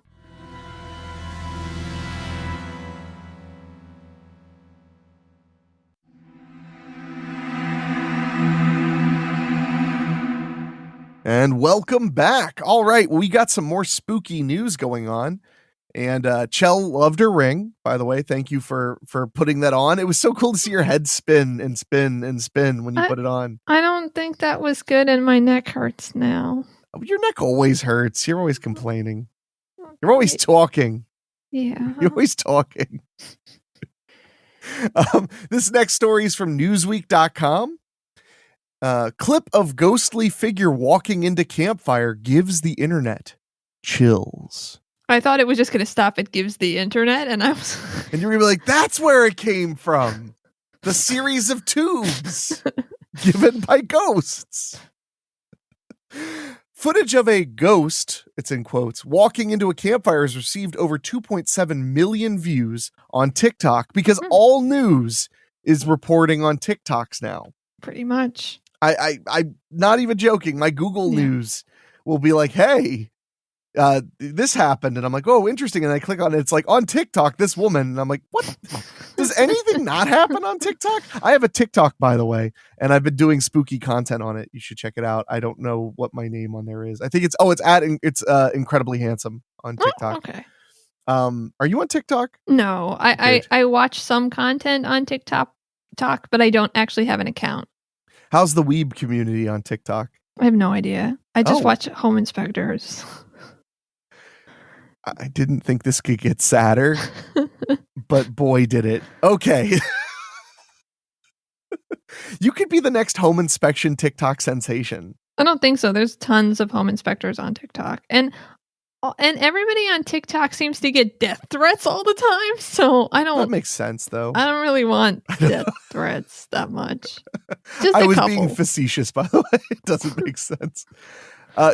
Speaker 1: And welcome back. All right, we got some more spooky news going on. And Chell loved her ring, by the way. Thank you for putting that on. It was so cool to see your head spin and spin and spin when you put it on.
Speaker 3: I don't think that was good, and my neck hurts now.
Speaker 1: Your neck always hurts. You're always complaining. You're always talking.
Speaker 3: Yeah.
Speaker 1: You're always talking. This next story is from Newsweek.com. Clip of ghostly figure walking into campfire gives the internet chills.
Speaker 3: I thought it was just going to stop at gives the internet, and I was...
Speaker 1: And you're going to be like, that's where it came from. The series of tubes given by ghosts. Footage of a ghost, it's in quotes, walking into a campfire has received over 2.7 million views on TikTok because all news is reporting on TikToks now.
Speaker 3: Pretty much.
Speaker 1: I'm not even joking. My Google News will be like, hey, this happened. And I'm like, oh, interesting. And I click on it. It's like on TikTok, this woman. And I'm like, what? Does anything not happen on TikTok? I have a TikTok, by the way, and I've been doing spooky content on it. You should check it out. I don't know what my name on there is. I think it's Incredibly Handsome on TikTok.
Speaker 3: Oh, okay.
Speaker 1: Are you on TikTok?
Speaker 3: No, I watch some content on TikTok, but I don't actually have an account.
Speaker 1: How's the weeb community on TikTok?
Speaker 3: I have no idea. I just watch home inspectors.
Speaker 1: I didn't think this could get sadder, but boy, did it. Okay. You could be the next home inspection TikTok sensation.
Speaker 3: I don't think so. There's tons of home inspectors on TikTok. And everybody on TikTok seems to get death threats all the time. So
Speaker 1: That makes sense, though.
Speaker 3: I don't really want death threats that much. Just
Speaker 1: I
Speaker 3: a
Speaker 1: was
Speaker 3: couple.
Speaker 1: being facetious, by the way. It doesn't make sense.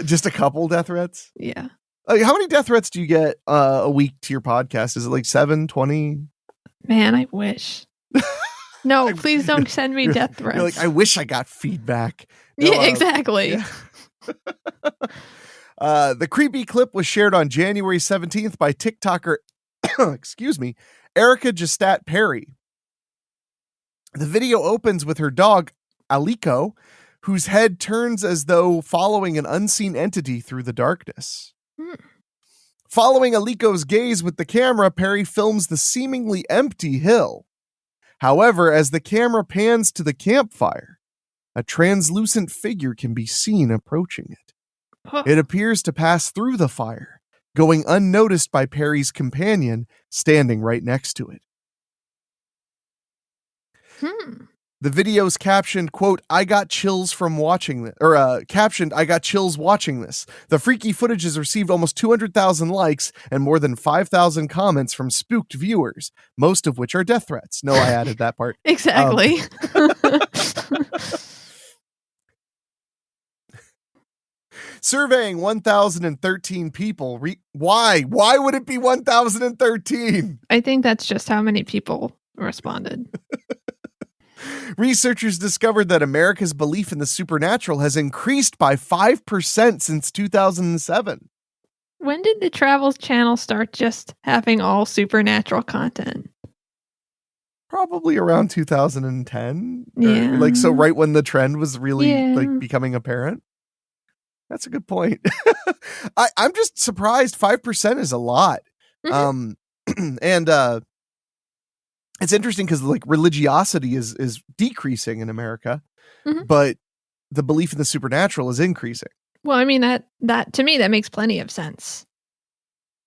Speaker 1: Just a couple death threats?
Speaker 3: Yeah.
Speaker 1: How many death threats do you get a week to your podcast? Is it like 7, 20?
Speaker 3: Man, I wish. No, please don't send me death threats.
Speaker 1: You're like, I wish I got feedback. No,
Speaker 3: yeah, exactly.
Speaker 1: Yeah. The creepy clip was shared on January 17th by TikToker, excuse me, Erica Gestat Perry. The video opens with her dog, Aliko, whose head turns as though following an unseen entity through the darkness. Following Aliko's gaze with the camera, Perry films the seemingly empty hill. However, as the camera pans to the campfire, a translucent figure can be seen approaching it. It appears to pass through the fire, going unnoticed by Perry's companion standing right next to it. The video's captioned, quote, I got chills from watching this, or captioned, I got chills watching this. The freaky footage has received almost 200,000 likes and more than 5,000 comments from spooked viewers, most of which are death threats. No, I added that part.
Speaker 3: Exactly.
Speaker 1: Surveying 1,013 people. Why? Why would it be 1,013?
Speaker 3: I think that's just how many people responded.
Speaker 1: Researchers discovered that America's belief in the supernatural has increased by 5% since 2007.
Speaker 3: When did the Travel Channel start just having all supernatural content?
Speaker 1: Probably around 2010.
Speaker 3: Yeah.
Speaker 1: Like, so right when the trend was really
Speaker 3: Yeah.
Speaker 1: like becoming apparent. That's a good point. I'm just surprised 5% is a lot.
Speaker 3: Mhm.
Speaker 1: And it's interesting because like religiosity is decreasing in America,
Speaker 3: Mhm.
Speaker 1: but the belief in the supernatural is increasing.
Speaker 3: Well, I mean, that to me, that makes plenty of sense.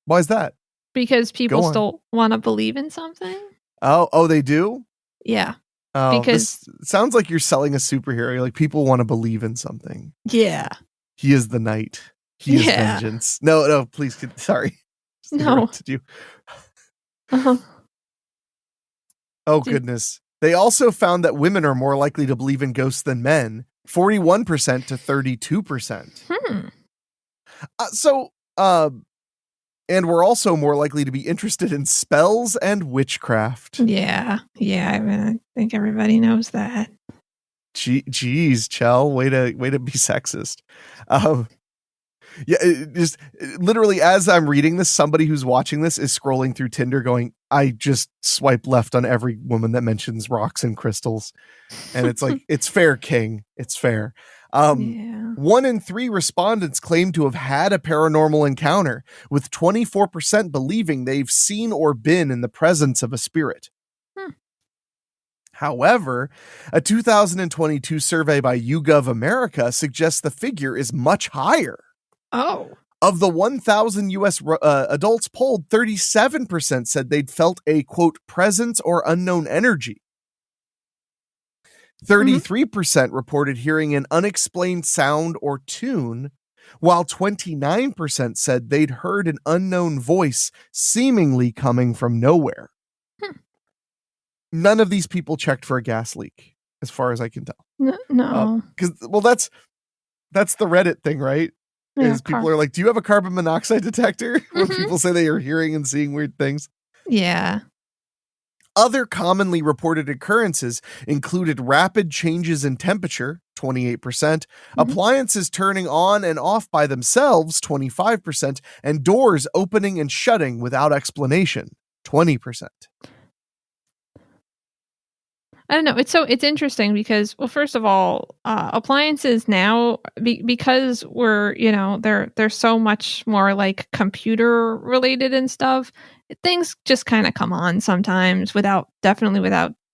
Speaker 1: Why is that?
Speaker 3: Because people
Speaker 1: Go on.
Speaker 3: still want to believe in something.
Speaker 1: Oh, they do?
Speaker 3: Yeah.
Speaker 1: Oh,
Speaker 3: Because
Speaker 1: this sounds like you're selling a superhero. You're like, people want to believe in something.
Speaker 3: yeah.
Speaker 1: He is the knight. He is
Speaker 3: Yeah.
Speaker 1: vengeance. No, please. Sorry. Just
Speaker 3: No.
Speaker 1: interrupted you.
Speaker 3: Uh-huh.
Speaker 1: Oh,
Speaker 3: Dude.
Speaker 1: goodness. They also found that women are more likely to believe in ghosts than men, 41% to 32%. And we're also more likely to be interested in spells and witchcraft.
Speaker 3: Yeah. Yeah. I mean, I think everybody knows that.
Speaker 1: Geez, Chell, way to be sexist. Yeah, just literally as I'm reading this, somebody who's watching this is scrolling through Tinder going, I just swipe left on every woman that mentions rocks and crystals. And it's like, it's fair, King. It's fair.
Speaker 3: Yeah.
Speaker 1: 1 in 3 respondents claim to have had a paranormal encounter, with 24% believing they've seen or been in the presence of a spirit. However, a 2022 survey by YouGov America suggests the figure is much higher.
Speaker 3: Oh.
Speaker 1: Of the 1,000 U.S. Adults polled, 37% said they'd felt a, quote, presence or unknown energy. 33% reported hearing an unexplained sound or tune, while 29% said they'd heard an unknown voice seemingly coming from nowhere. None of these people checked for a gas leak, as far as I can tell.
Speaker 3: No.
Speaker 1: Because, well, that's the Reddit thing, right?
Speaker 3: Yeah,
Speaker 1: Is people are like, do you have a carbon monoxide detector? When
Speaker 3: Mhm.
Speaker 1: people say they are hearing and seeing weird things.
Speaker 3: Yeah.
Speaker 1: Other commonly reported occurrences included rapid changes in temperature, 28%, appliances turning on and off by themselves, 25%, and doors opening and shutting without explanation, 20%.
Speaker 3: I don't know. It's interesting because, well, first of all, appliances now, because we're, they're so much more like computer related and stuff. Things just kind of come on sometimes without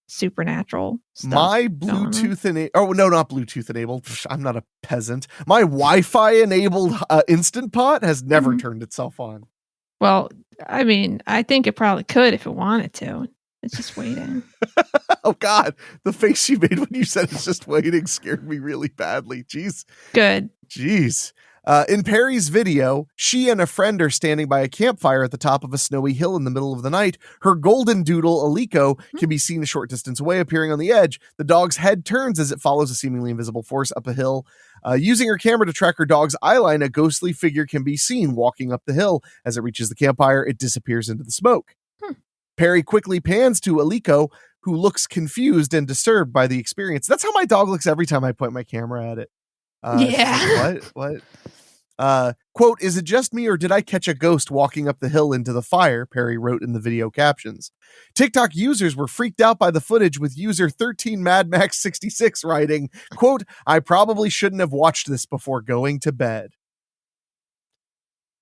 Speaker 3: supernatural stuff.
Speaker 1: My Bluetooth not Bluetooth enabled. I'm not a peasant. My Wi-Fi enabled Instant Pot has never turned itself on.
Speaker 3: Well, I mean, I think it probably could if it wanted to. It's just waiting.
Speaker 1: Oh God, the face you made when you said it's just waiting scared me really badly. Jeez.
Speaker 3: Good.
Speaker 1: Jeez. In Perry's video, she and a friend are standing by a campfire at the top of a snowy hill in the middle of the night. Her golden doodle, Aliko, can be seen a short distance away, appearing on the edge. The dog's head turns as it follows a seemingly invisible force up a hill. Using her camera to track her dog's eyeline, a ghostly figure can be seen walking up the hill. As it reaches the campfire, it disappears into the smoke. Perry quickly pans to Aliko, who looks confused and disturbed by the experience. That's how my dog looks every time I point my camera at it.
Speaker 3: Yeah.
Speaker 1: Like, what? Quote, is it just me or did I catch a ghost walking up the hill into the fire? Perry wrote in the video captions. TikTok users were freaked out by the footage, with user 13 Mad Max 66 writing, quote, I probably shouldn't have watched this before going to bed.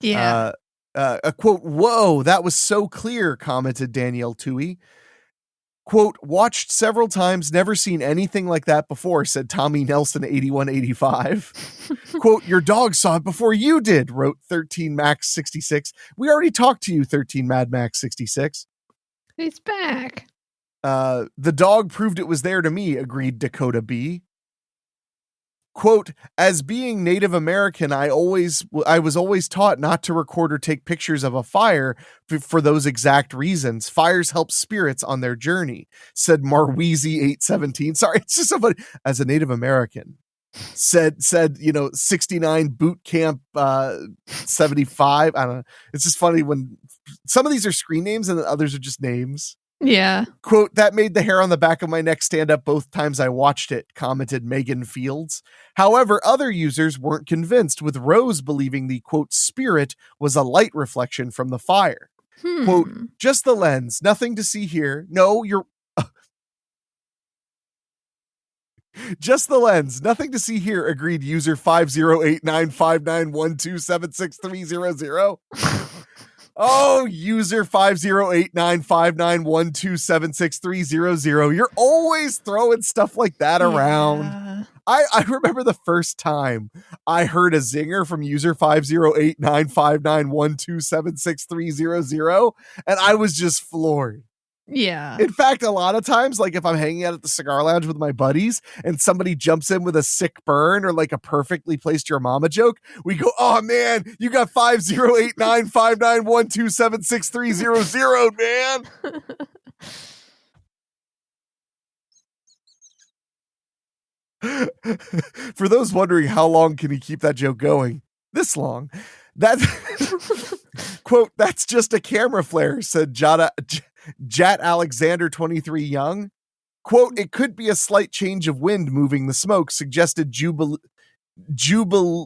Speaker 3: Yeah.
Speaker 1: A quote, whoa, that was so clear, commented Danielle Tui. Quote, watched several times, never seen anything like that before, said Tommy Nelson 8185. Quote, your dog saw it before you did, wrote 13 Max 66. We already talked to you, 13 Mad Max 66.
Speaker 3: He's back.
Speaker 1: The dog proved it was there to me, agreed Dakota B. Quote, as being Native American, I was always taught not to record or take pictures of a fire for those exact reasons. Fires help spirits on their journey, said Marweezy 817. Sorry, it's just somebody as a Native American said, 69 boot camp 75. I don't know. It's just funny when some of these are screen names and the others are just names.
Speaker 3: Yeah.
Speaker 1: Quote, that made the hair on the back of my neck stand up both times I watched it, commented Megan Fields. However, other users weren't convinced, with Rose believing the, quote, spirit was a light reflection from the fire. Quote, just the lens, nothing to see here. No, you're... Just the lens, nothing to see here, agreed user 508959127630. Oh, user 508959127630. You're always throwing stuff like that around. I remember the first time I heard a zinger from user 508959127630, and I was just floored.
Speaker 3: Yeah.
Speaker 1: In fact, a lot of times, like if I'm hanging out at the cigar lounge with my buddies and somebody jumps in with a sick burn or like a perfectly placed your mama joke, we go, oh man, you got 508959127630, man. For those wondering how long can he keep that joke going, this long. That's quote, that's just a camera flare, said Jat Alexander 23 Young. Quote, it could be a slight change of wind moving the smoke, suggested Jubal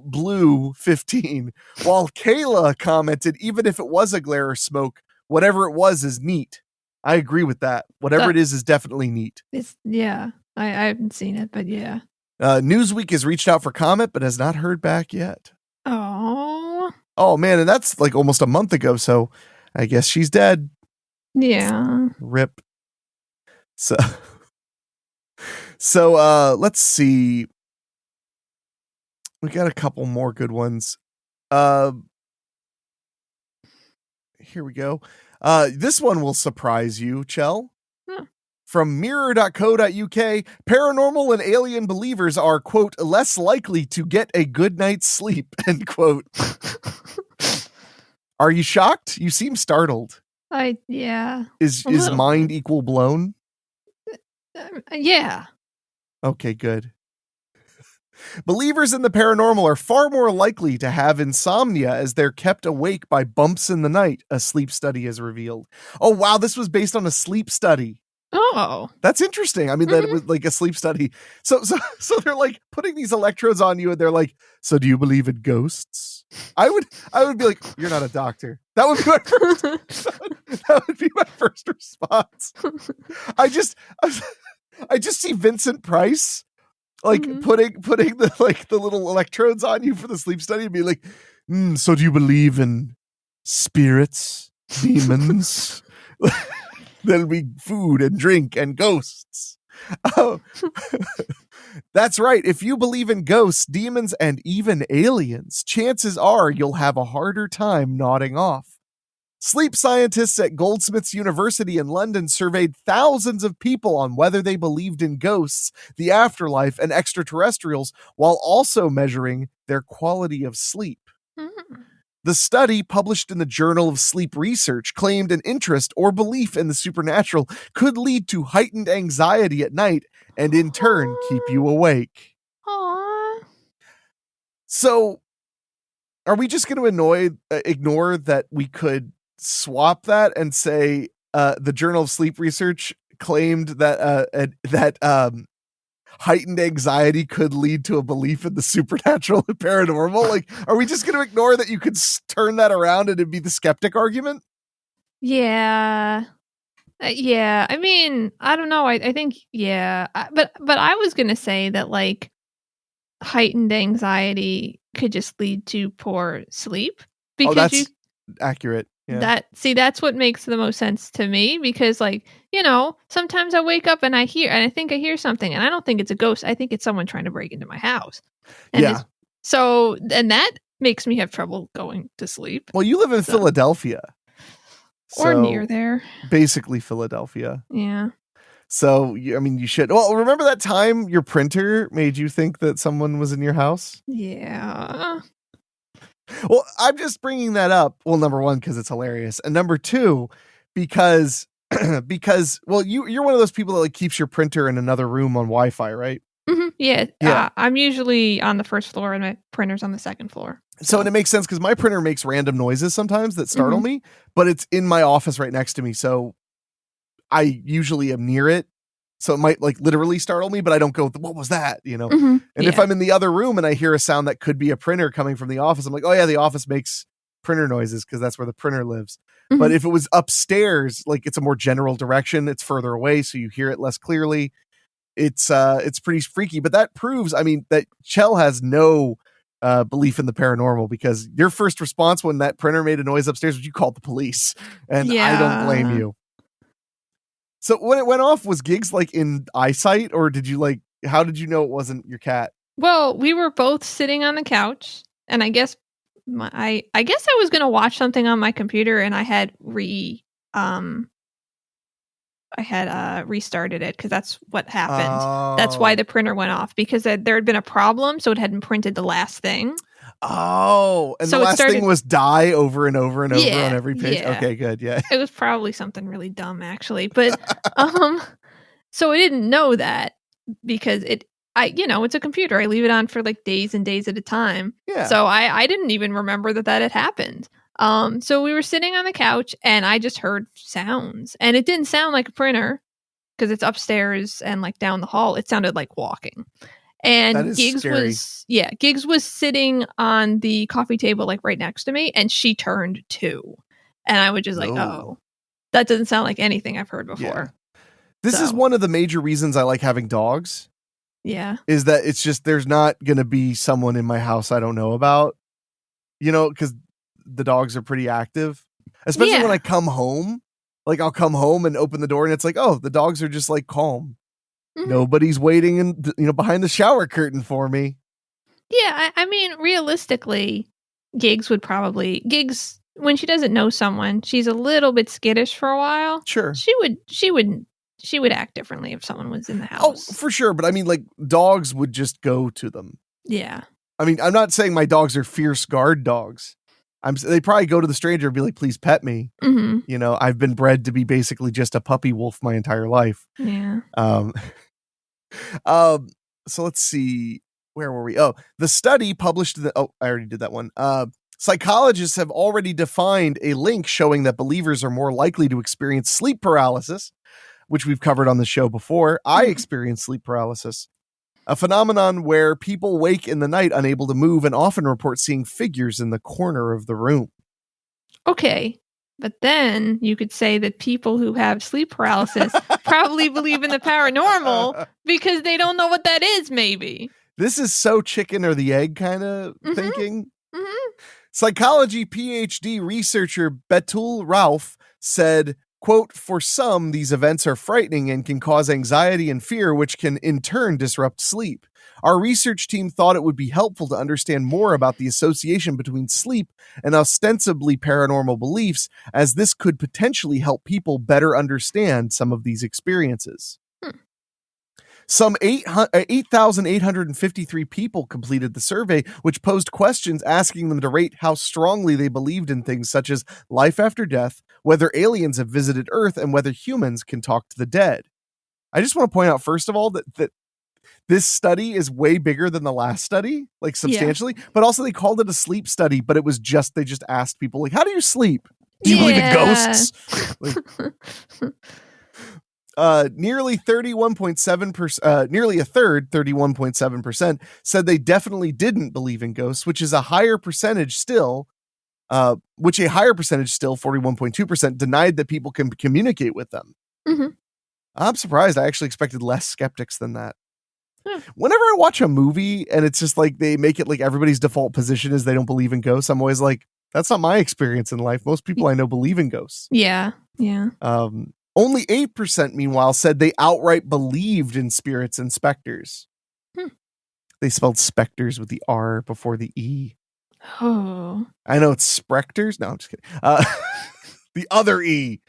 Speaker 1: Blue 15. While Kayla commented, even if it was a glare or smoke, whatever it was is neat. I agree with that. Whatever it is definitely neat.
Speaker 3: Yeah. I haven't seen it, but yeah.
Speaker 1: Newsweek has reached out for comment, but has not heard back yet. Oh man, and that's like almost a month ago, so I guess she's dead.
Speaker 3: Yeah.
Speaker 1: Rip. So let's see. We got a couple more good ones. Here we go. This one will surprise you, Chell. From mirror.co.uk, paranormal and alien believers are, quote, less likely to get a good night's sleep, end quote. Are you shocked? You seem startled.
Speaker 3: Yeah.
Speaker 1: Is mind equal blown?
Speaker 3: Yeah.
Speaker 1: Okay, good. Believers in the paranormal are far more likely to have insomnia as they're kept awake by bumps in the night, a sleep study has revealed. Oh, wow, this was based on a sleep study.
Speaker 3: Oh,
Speaker 1: that's interesting. I mean, that it was like a sleep study. So they're like putting these electrodes on you, and they're like, "So do you believe in ghosts?" I would be like, "You're not a doctor." That would be my first. That would be my first response. I just see Vincent Price like putting the little electrodes on you for the sleep study and be like, "So do you believe in spirits, demons?" There'll be food and drink and ghosts. Oh. That's right. If you believe in ghosts, demons, and even aliens, chances are you'll have a harder time nodding off. Sleep scientists at Goldsmiths University in London surveyed thousands of people on whether they believed in ghosts, the afterlife, and extraterrestrials, while also measuring their quality of sleep. The study, published in the Journal of Sleep Research, claimed an interest or belief in the supernatural could lead to heightened anxiety at night and in turn keep you awake.
Speaker 3: Aww.
Speaker 1: So, are we just going to ignore that we could swap that and say the Journal of Sleep Research claimed that heightened anxiety could lead to a belief in the supernatural and paranormal? Like, are we just going to ignore that you could turn that around and it'd be the skeptic argument?
Speaker 3: Yeah. Yeah. I mean, I don't know. I think, yeah. But I was going to say that like heightened anxiety could just lead to poor sleep because
Speaker 1: that's accurate. Yeah.
Speaker 3: That's what makes the most sense to me because like, you know, sometimes I wake up and I think I hear something and I don't think it's a ghost. I think it's someone trying to break into my house. And and that makes me have trouble going to sleep.
Speaker 1: Well, you live in Philadelphia.
Speaker 3: Or near there.
Speaker 1: Basically Philadelphia.
Speaker 3: Yeah.
Speaker 1: So, I mean, you should. Well, remember that time your printer made you think that someone was in your house?
Speaker 3: Yeah.
Speaker 1: Well, I'm just bringing that up. Well, number one, because it's hilarious. And number two, because well, you're one of those people that like keeps your printer in another room on Wi-Fi, right?
Speaker 3: Mm-hmm. Yeah. I'm usually on the first floor and my printer's on the second floor.
Speaker 1: So, and it makes sense because my printer makes random noises sometimes that startle me, but it's in my office right next to me. So I usually am near it. So it might like literally startle me, but I don't go, what was that? And if I'm in the other room and I hear a sound that could be a printer coming from the office, I'm like, oh yeah, the office makes printer noises because that's where the printer lives. But if it was upstairs, like it's a more general direction, it's further away, so you hear it less clearly. It's pretty freaky. But that proves, that Chell has no belief in the paranormal, because your first response when that printer made a noise upstairs was you called the police, and I don't blame you. So when it went off, was Gigs like in eyesight, or did you how did you know it wasn't your cat?
Speaker 3: Well, we were both sitting on the couch, and I guess I was going to watch something on my computer, and I had restarted it because that's what happened. That's why the printer went off, because there had been a problem, so it hadn't printed the last thing.
Speaker 1: Oh, and so the last thing was die over and over and over on every page.
Speaker 3: Yeah.
Speaker 1: Okay, good. Yeah.
Speaker 3: It was probably something really dumb, actually. But so I didn't know that, because it's a computer. I leave it on for like days and days at a time.
Speaker 1: Yeah.
Speaker 3: So I didn't even remember that had happened. So we were sitting on the couch, and I just heard sounds, and it didn't sound like a printer because it's upstairs and like down the hall. It sounded like walking. And Gigs was sitting on the coffee table, like right next to me, and she turned too. And I was just like, oh, that doesn't sound like anything I've heard before.
Speaker 1: Yeah. This is one of the major reasons I like having dogs.
Speaker 3: Yeah.
Speaker 1: Is that it's just, there's not going to be someone in my house I don't know about, because the dogs are pretty active, especially when I come home. Like I'll come home and open the door, and it's like, oh, the dogs are just like calm. Nobody's waiting behind the shower curtain for me.
Speaker 3: Yeah, realistically, Gigs, when she doesn't know someone, she's a little bit skittish for a while.
Speaker 1: Sure.
Speaker 3: She would act differently if someone was in the house.
Speaker 1: Oh, for sure. But dogs would just go to them.
Speaker 3: Yeah.
Speaker 1: I'm not saying my dogs are fierce guard dogs. They probably go to the stranger and be like, please pet me. I've been bred to be basically just a puppy wolf my entire life.
Speaker 3: Yeah.
Speaker 1: So let's see, where were we? Oh, the study published I already did that one. Psychologists have already defined a link showing that believers are more likely to experience sleep paralysis, which we've covered on the show before. I experienced sleep paralysis, a phenomenon where people wake in the night unable to move and often report seeing figures in the corner of the room.
Speaker 3: Okay. But then you could say that people who have sleep paralysis probably believe in the paranormal because they don't know what that is, maybe.
Speaker 1: This is so chicken or the egg kind of thinking. Psychology PhD researcher Betul Rauf said, quote, for some, these events are frightening and can cause anxiety and fear, which can in turn disrupt sleep. Our research team thought it would be helpful to understand more about the association between sleep and ostensibly paranormal beliefs, as this could potentially help people better understand some of these experiences. Some 8,853 people completed the survey, which posed questions asking them to rate how strongly they believed in things such as life after death, whether aliens have visited Earth, and whether humans can talk to the dead. I just want to point out, first of all, that this study is way bigger than the last study, like substantially, but also they called it a sleep study, but it was just, they just asked people, like, how do you sleep? Do you believe in ghosts? Nearly 31.7%, nearly a third, 31.7%, said they definitely didn't believe in ghosts, which is a higher percentage still, 41.2%, denied that people can communicate with them. I'm surprised. I actually expected less skeptics than that. Whenever I watch a movie and it's just like they make it like everybody's default position is they don't believe in ghosts, I'm always like, that's not my experience in life. Most people I know believe in ghosts.
Speaker 3: Yeah.
Speaker 1: Only 8%, meanwhile, said they outright believed in spirits and specters. They spelled specters with the R before the E.
Speaker 3: Oh.
Speaker 1: I know it's specters. No, I'm just kidding. The other E.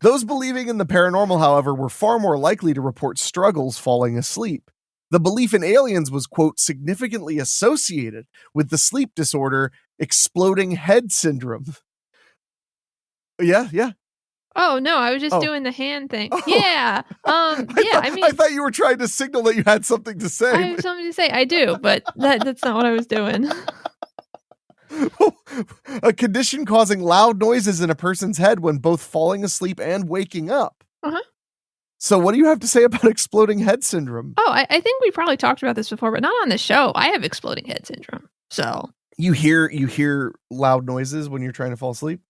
Speaker 1: Those believing in the paranormal, however, were far more likely to report struggles falling asleep. The belief in aliens was, quote, significantly associated with the sleep disorder exploding head syndrome. Yeah.
Speaker 3: Oh, no, I was just doing the hand thing.
Speaker 1: Oh.
Speaker 3: Yeah.
Speaker 1: I thought you were trying to signal that you had something to say.
Speaker 3: I have something to say. I do, but that's not what I was doing.
Speaker 1: A condition causing loud noises in a person's head when both falling asleep and waking up.
Speaker 3: Uh-huh.
Speaker 1: So what do you have to say about exploding head syndrome?
Speaker 3: Oh, I think we probably talked about this before, but not on the show. I have exploding head syndrome. So
Speaker 1: You hear loud noises when you're trying to fall asleep?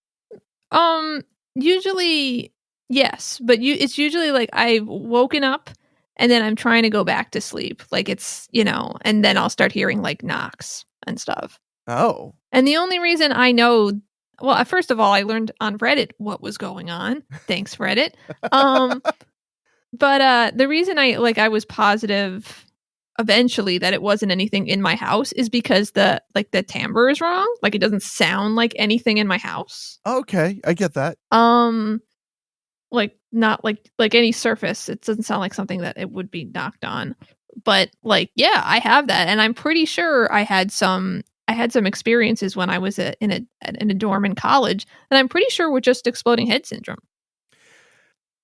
Speaker 3: usually yes, but it's usually like I've woken up and then I'm trying to go back to sleep. Like it's, and then I'll start hearing like knocks and stuff.
Speaker 1: Oh.
Speaker 3: And the only reason I know, well, first of all, I learned on Reddit what was going on. Thanks, Reddit. But the reason I was positive eventually that it wasn't anything in my house is because the timbre is wrong. Like it doesn't sound like anything in my house.
Speaker 1: Okay, I get that.
Speaker 3: Like not like any surface. It doesn't sound like something that it would be knocked on. But yeah, I have that, and I'm pretty sure I had some experiences when I was in a dorm in college, and I'm pretty sure we're just exploding head syndrome.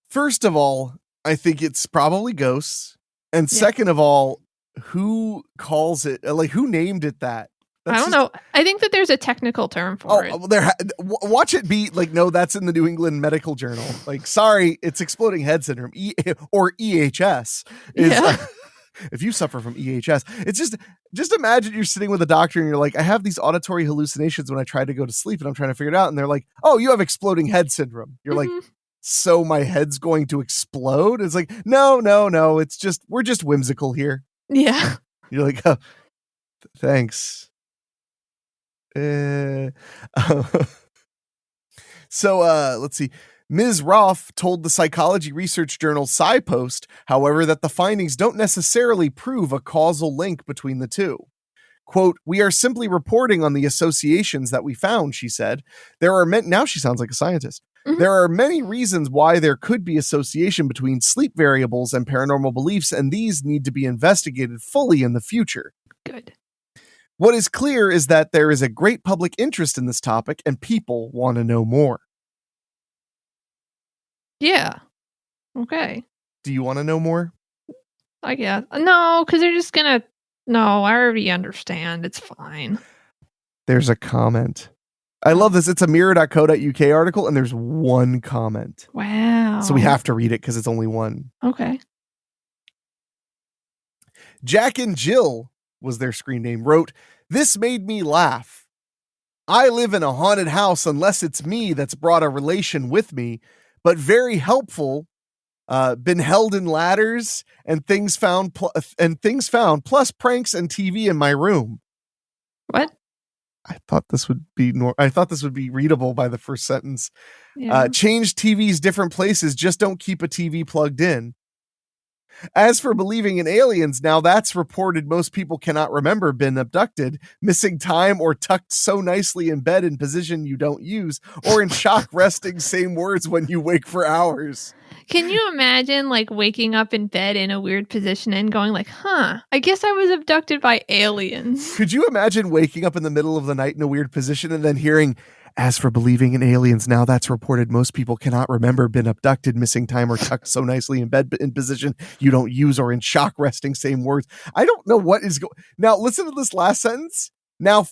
Speaker 1: First of all, I think it's probably ghosts, and second of all, who calls it? Like, who named it that?
Speaker 3: I don't know. I think that there's a technical term for it.
Speaker 1: Watch it be like, no, that's in the New England Medical Journal. Like, sorry, it's exploding head syndrome, or EHS. If you suffer from EHS, it's just imagine you're sitting with a doctor and you're like, I have these auditory hallucinations when I try to go to sleep and I'm trying to figure it out. And they're like, oh, you have exploding head syndrome. You're like, so my head's going to explode? It's like, no. It's just, we're just whimsical here.
Speaker 3: Yeah.
Speaker 1: You're like, oh, thanks. So let's see. Ms. Roth told the psychology research journal SciPost, however, that the findings don't necessarily prove a causal link between the two. Quote, we are simply reporting on the associations that we found, she said. Now she sounds like a scientist. There are many reasons why there could be association between sleep variables and paranormal beliefs, and these need to be investigated fully in the future.
Speaker 3: Good.
Speaker 1: What is clear is that there is a great public interest in this topic, and people want to know more.
Speaker 3: Yeah. Okay.
Speaker 1: Do you want to know more?
Speaker 3: I guess. No, because they're just gonna... No, I already understand. It's fine.
Speaker 1: There's a comment. I love this. It's a mirror.co.uk article, and there's one comment.
Speaker 3: Wow.
Speaker 1: So we have to read it because it's only one.
Speaker 3: Okay.
Speaker 1: Jack and Jill was their screen name, wrote, this made me laugh. I live in a haunted house unless it's me that's brought a relation with me, but very helpful. Been held in ladders and things found, plus pranks and TV in my room.
Speaker 3: What?
Speaker 1: I thought this would be readable by the first sentence.
Speaker 3: Yeah.
Speaker 1: Change TVs different places. Just don't keep a TV plugged in. As for believing in aliens, now that's reported most people cannot remember been abducted, missing time, or tucked so nicely in bed in position you don't use, or in shock resting same words when you wake for hours.
Speaker 3: Can you imagine waking up in bed in a weird position and going I guess I was abducted by aliens?
Speaker 1: Could you imagine waking up in the middle of the night in a weird position and then hearing, as for believing in aliens, now that's reported most people cannot remember been abducted, missing time, or tucked so nicely in bed in position you don't use, or in shock resting same words. I don't know what is going. Now listen to this last sentence. Now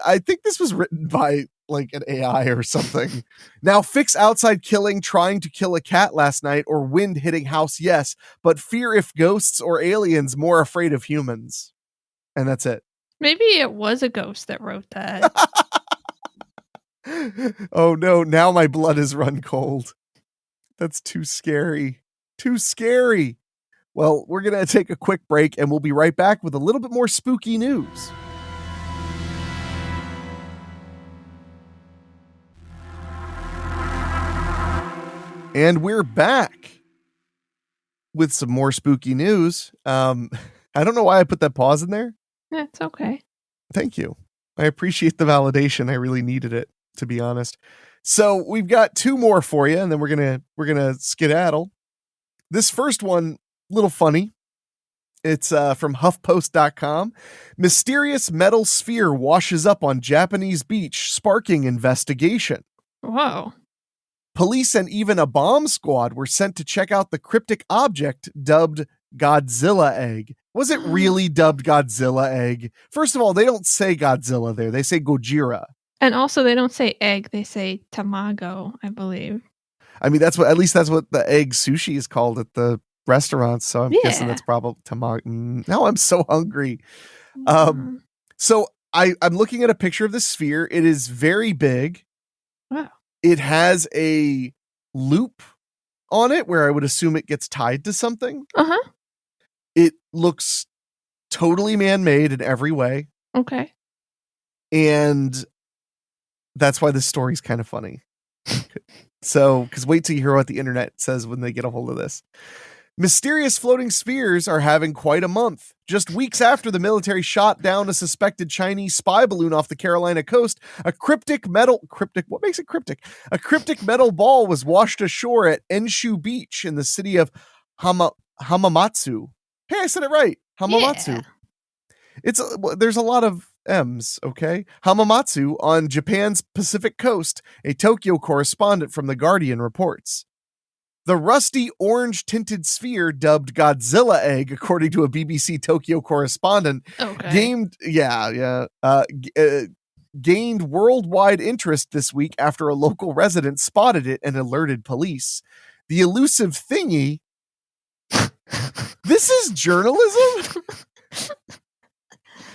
Speaker 1: I think this was written by an AI or something. Now fix outside killing, trying to kill a cat last night, or wind hitting house. Yes, but fear if ghosts or aliens, more afraid of humans. And that's it.
Speaker 3: Maybe it was a ghost that wrote that.
Speaker 1: Oh no, now my blood is run cold. That's too scary. Too scary. Well, we're going to take a quick break and we'll be right back with a little bit more spooky news. And we're back with some more spooky news. I don't know why I put that pause in there.
Speaker 3: Yeah, it's okay.
Speaker 1: Thank you. I appreciate the validation. I really needed it, to be honest. So we've got two more for you, and then we're gonna skedaddle. This first one, a little funny. It's from HuffPost.com. Mysterious metal sphere washes up on Japanese beach, sparking investigation.
Speaker 3: Whoa.
Speaker 1: Police and even a bomb squad were sent to check out the cryptic object dubbed Godzilla egg. Was it really dubbed Godzilla egg? First of all, they don't say Godzilla there. They say Gojira.
Speaker 3: And also, they don't say egg. They say tamago, I believe.
Speaker 1: I mean, at least that's what the egg sushi is called at the restaurants. So I'm guessing that's probably now I'm so hungry. So I'm looking at a picture of the sphere. It is very big.
Speaker 3: Wow.
Speaker 1: It has a loop on it where I would assume it gets tied to something.
Speaker 3: Uh-huh.
Speaker 1: It looks totally man-made in every way.
Speaker 3: Okay.
Speaker 1: And that's why this story's kind of funny. So, because wait till you hear what the internet says when they get a hold of this. Mysterious floating spheres are having quite a month. Just weeks after the military shot down a suspected Chinese spy balloon off the Carolina coast, what makes it cryptic? A cryptic metal ball was washed ashore at Enshu Beach in the city of Hamamatsu. Hey, I said it right. Hamamatsu.
Speaker 3: Yeah.
Speaker 1: There's a lot of M's, okay? Hamamatsu on Japan's Pacific coast, a Tokyo correspondent from The Guardian reports. The rusty orange-tinted sphere, dubbed Godzilla Egg, according to a BBC Tokyo correspondent, gained worldwide interest this week after a local resident spotted it and alerted police. The elusive thingy... This is journalism?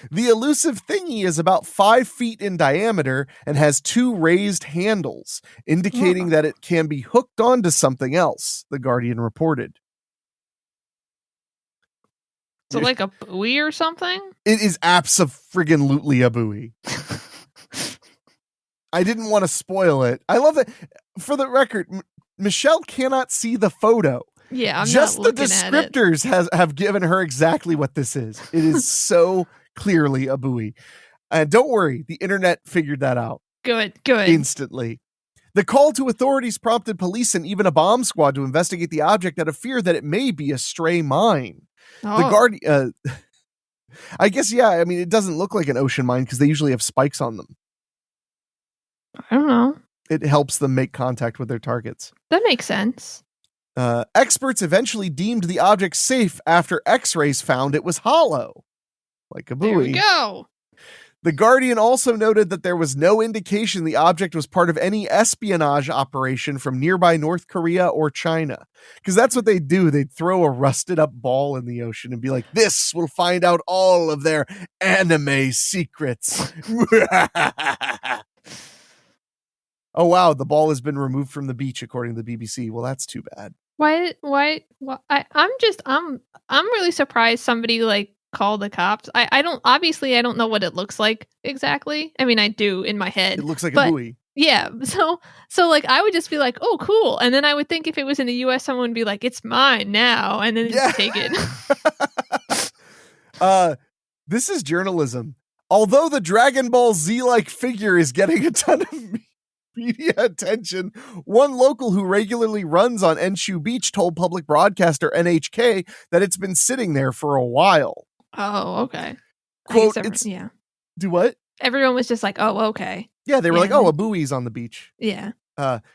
Speaker 1: The elusive thingy is about 5 feet in diameter and has 2 raised handles, indicating that it can be hooked onto something else, The Guardian reported.
Speaker 3: So like a buoy or something?
Speaker 1: It is abso-friggin-lutely a buoy. I didn't want to spoil it. I love that. For the record, Michelle cannot see the photo.
Speaker 3: Yeah, I'm
Speaker 1: just
Speaker 3: not looking
Speaker 1: the descriptors have given her exactly what this is. It is so clearly a buoy. And don't worry, the internet figured that out.
Speaker 3: Good.
Speaker 1: Instantly. The call to authorities prompted police and even a bomb squad to investigate the object out of fear that it may be a stray mine. The Guardian... I guess, yeah, I mean, it doesn't look like an ocean mine because they usually have spikes on them.
Speaker 3: I don't know.
Speaker 1: It helps them make contact with their targets.
Speaker 3: That makes sense.
Speaker 1: Experts eventually deemed the object safe after X-rays found it was hollow. Like a buoy.
Speaker 3: There we go.
Speaker 1: The Guardian also noted that there was no indication the object was part of any espionage operation from nearby North Korea or China. Because that's what they do. They'd throw a rusted up ball in the ocean and be like, this will find out all of their anime secrets. Oh, wow. The ball has been removed from the beach, according to the BBC. Well, that's too bad.
Speaker 3: Why I'm really surprised somebody like called the cops. I don't know what it looks like exactly. I mean, I do in my head.
Speaker 1: It looks like a buoy.
Speaker 3: Yeah. So like I would just be like, oh, cool. And then I would think if it was in the US, someone would be like, it's mine now. And then just take it.
Speaker 1: This is journalism. Although the Dragon Ball Z-like figure is getting a ton of media attention, one local who regularly runs on Enshu Beach told public broadcaster NHK that it's been sitting there for a while.
Speaker 3: Oh, okay.
Speaker 1: Quote, do what?
Speaker 3: Everyone was just like, oh, okay.
Speaker 1: Yeah, they were like, oh, a buoy's on the beach.
Speaker 3: Yeah.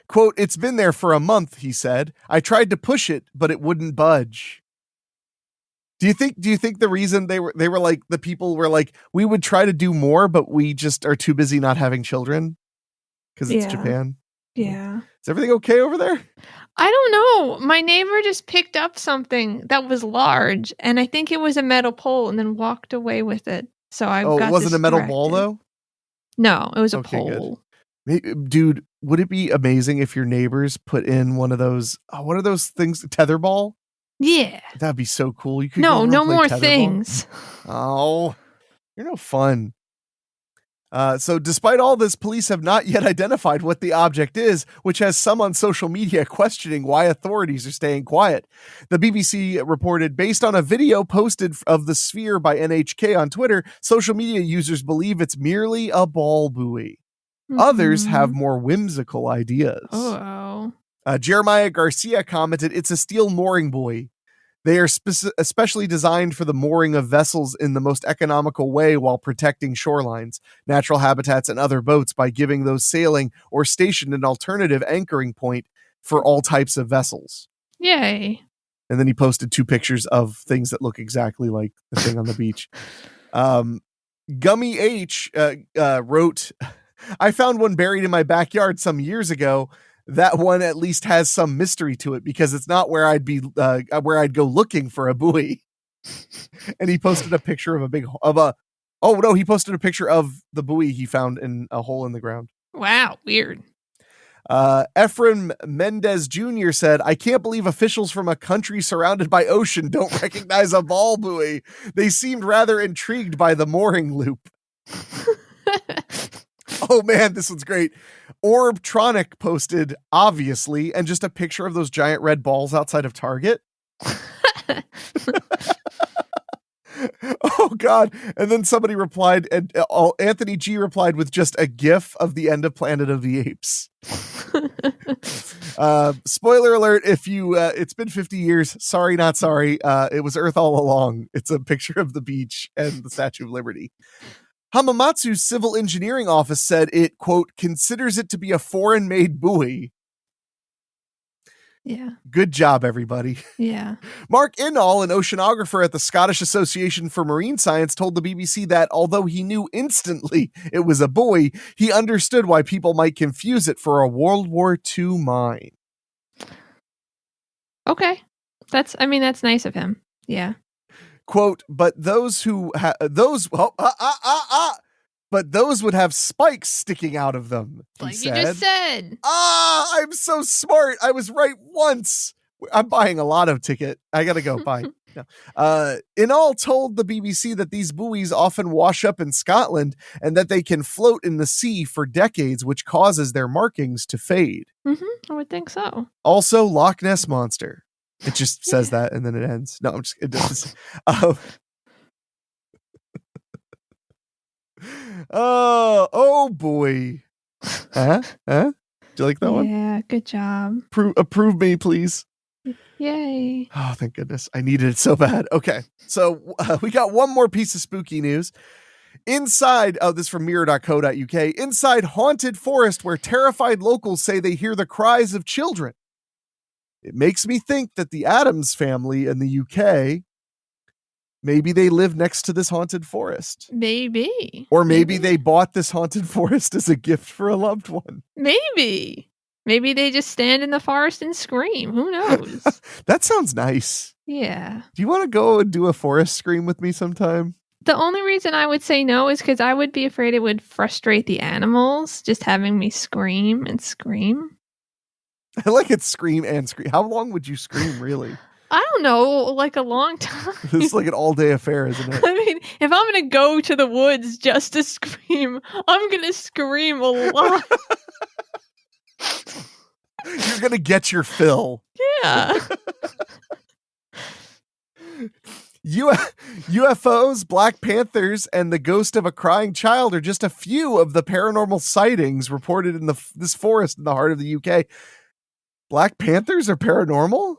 Speaker 1: Quote, it's been there for a month, he said. I tried to push it, but it wouldn't budge. Do you think the reason they were like, the people were like, we would try to do more, but we just are too busy not having children? Because it's Japan.
Speaker 3: Yeah.
Speaker 1: Is everything okay over there?
Speaker 3: I don't know. My neighbor just picked up something that was large, and I think it was a metal pole, and then walked away with it. So I got
Speaker 1: it wasn't
Speaker 3: distracted.
Speaker 1: A metal ball though?
Speaker 3: No, it was a pole.
Speaker 1: Good. Dude, would it be amazing if your neighbors put in one of those? What are those things? Tetherball?
Speaker 3: Yeah,
Speaker 1: that'd be so cool. You could
Speaker 3: no more things.
Speaker 1: Oh, you're no fun. So despite all this, police have not yet identified what the object is, which has some on social media questioning why authorities are staying quiet. The BBC reported, based on a video posted of the sphere by NHK on Twitter, social media users believe it's merely a ball buoy. Mm-hmm. Others have more whimsical ideas.
Speaker 3: Oh.
Speaker 1: Jeremiah Garcia commented, it's a steel mooring buoy. They are especially designed for the mooring of vessels in the most economical way while protecting shorelines, natural habitats, and other boats by giving those sailing or stationed an alternative anchoring point for all types of vessels.
Speaker 3: Yay.
Speaker 1: And then he posted 2 pictures of things that look exactly like the thing on the beach. Gummy H wrote, I found one buried in my backyard some years ago. that one at least has some mystery to it because it's not where I'd go looking for a buoy. And he posted a picture of he posted a picture of the buoy he found in a hole in the ground.
Speaker 3: Wow, weird.
Speaker 1: Ephraim Mendez Jr. said, I can't believe officials from a country surrounded by ocean don't recognize a ball buoy. They seemed rather intrigued by the mooring loop. Oh man, this one's great. Orbtronic posted, obviously, and just a picture of those giant red balls outside of Target. Oh God. And then somebody replied, and Anthony G replied with just a GIF of the end of Planet of the Apes. Spoiler alert, if you it's been 50 years, sorry not sorry, it was Earth all along. It's a picture of the beach and the Statue of Liberty. Hamamatsu's civil engineering office said it, quote, considers it to be a foreign-made buoy.
Speaker 3: Yeah.
Speaker 1: Good job, everybody.
Speaker 3: Yeah.
Speaker 1: Mark Inall, an oceanographer at the Scottish Association for Marine Science, told the BBC that although he knew instantly it was a buoy, he understood why people might confuse it for a World War II mine.
Speaker 3: Okay. That's nice of him. Yeah.
Speaker 1: Quote, but those would have spikes sticking out of them.
Speaker 3: Like you just said.
Speaker 1: I'm so smart. I was right once. I'm buying a lotto ticket. I gotta go. Bye. No. Inall told the BBC that these buoys often wash up in Scotland and that they can float in the sea for decades, which causes their markings to fade.
Speaker 3: Mm-hmm, I would think so.
Speaker 1: Also, Loch Ness Monster. It just says that and then it ends. No, I'm just it does. Oh boy. Huh? Do you like that one?
Speaker 3: Yeah, good job.
Speaker 1: Approve me, please.
Speaker 3: Yay.
Speaker 1: Oh, thank goodness. I needed it so bad. Okay. So we got one more piece of spooky news. Inside, this is from mirror.co.uk, inside haunted forest where terrified locals say they hear the cries of children. It makes me think that the Addams family in the UK, maybe they live next to this haunted forest.
Speaker 3: Maybe.
Speaker 1: Or maybe they bought this haunted forest as a gift for a loved one.
Speaker 3: Maybe. Maybe they just stand in the forest and scream. Who knows?
Speaker 1: That sounds nice.
Speaker 3: Yeah.
Speaker 1: Do you want to go and do a forest scream with me sometime?
Speaker 3: The only reason I would say no is because I would be afraid it would frustrate the animals, just having me scream and scream.
Speaker 1: I like it scream and scream. How long would you scream, really?
Speaker 3: I don't know, like a long time.
Speaker 1: This is like an all-day affair, isn't it?
Speaker 3: I mean, if I'm going to go to the woods just to scream, I'm going to scream a lot.
Speaker 1: You're going to get your fill.
Speaker 3: Yeah.
Speaker 1: UFOs, Black Panthers, and the ghost of a crying child are just a few of the paranormal sightings reported in this forest in the heart of the UK. Black Panthers are paranormal?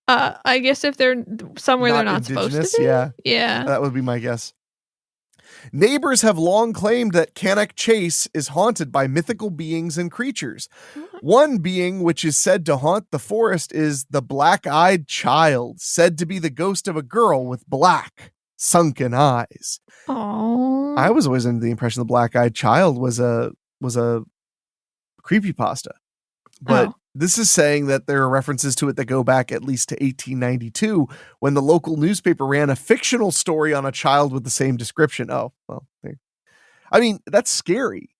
Speaker 3: I guess if they're somewhere they're not supposed to be.
Speaker 1: Yeah.
Speaker 3: Yeah.
Speaker 1: That would be my guess. Neighbors have long claimed that Cannock Chase is haunted by mythical beings and creatures. One being which is said to haunt the forest is the Black-Eyed Child, said to be the ghost of a girl with black, sunken eyes.
Speaker 3: Oh.
Speaker 1: I was always under the impression the Black-Eyed Child was a creepypasta. But this is saying that there are references to it that go back at least to 1892 when the local newspaper ran a fictional story on a child with the same description. Oh, well, I mean, that's scary.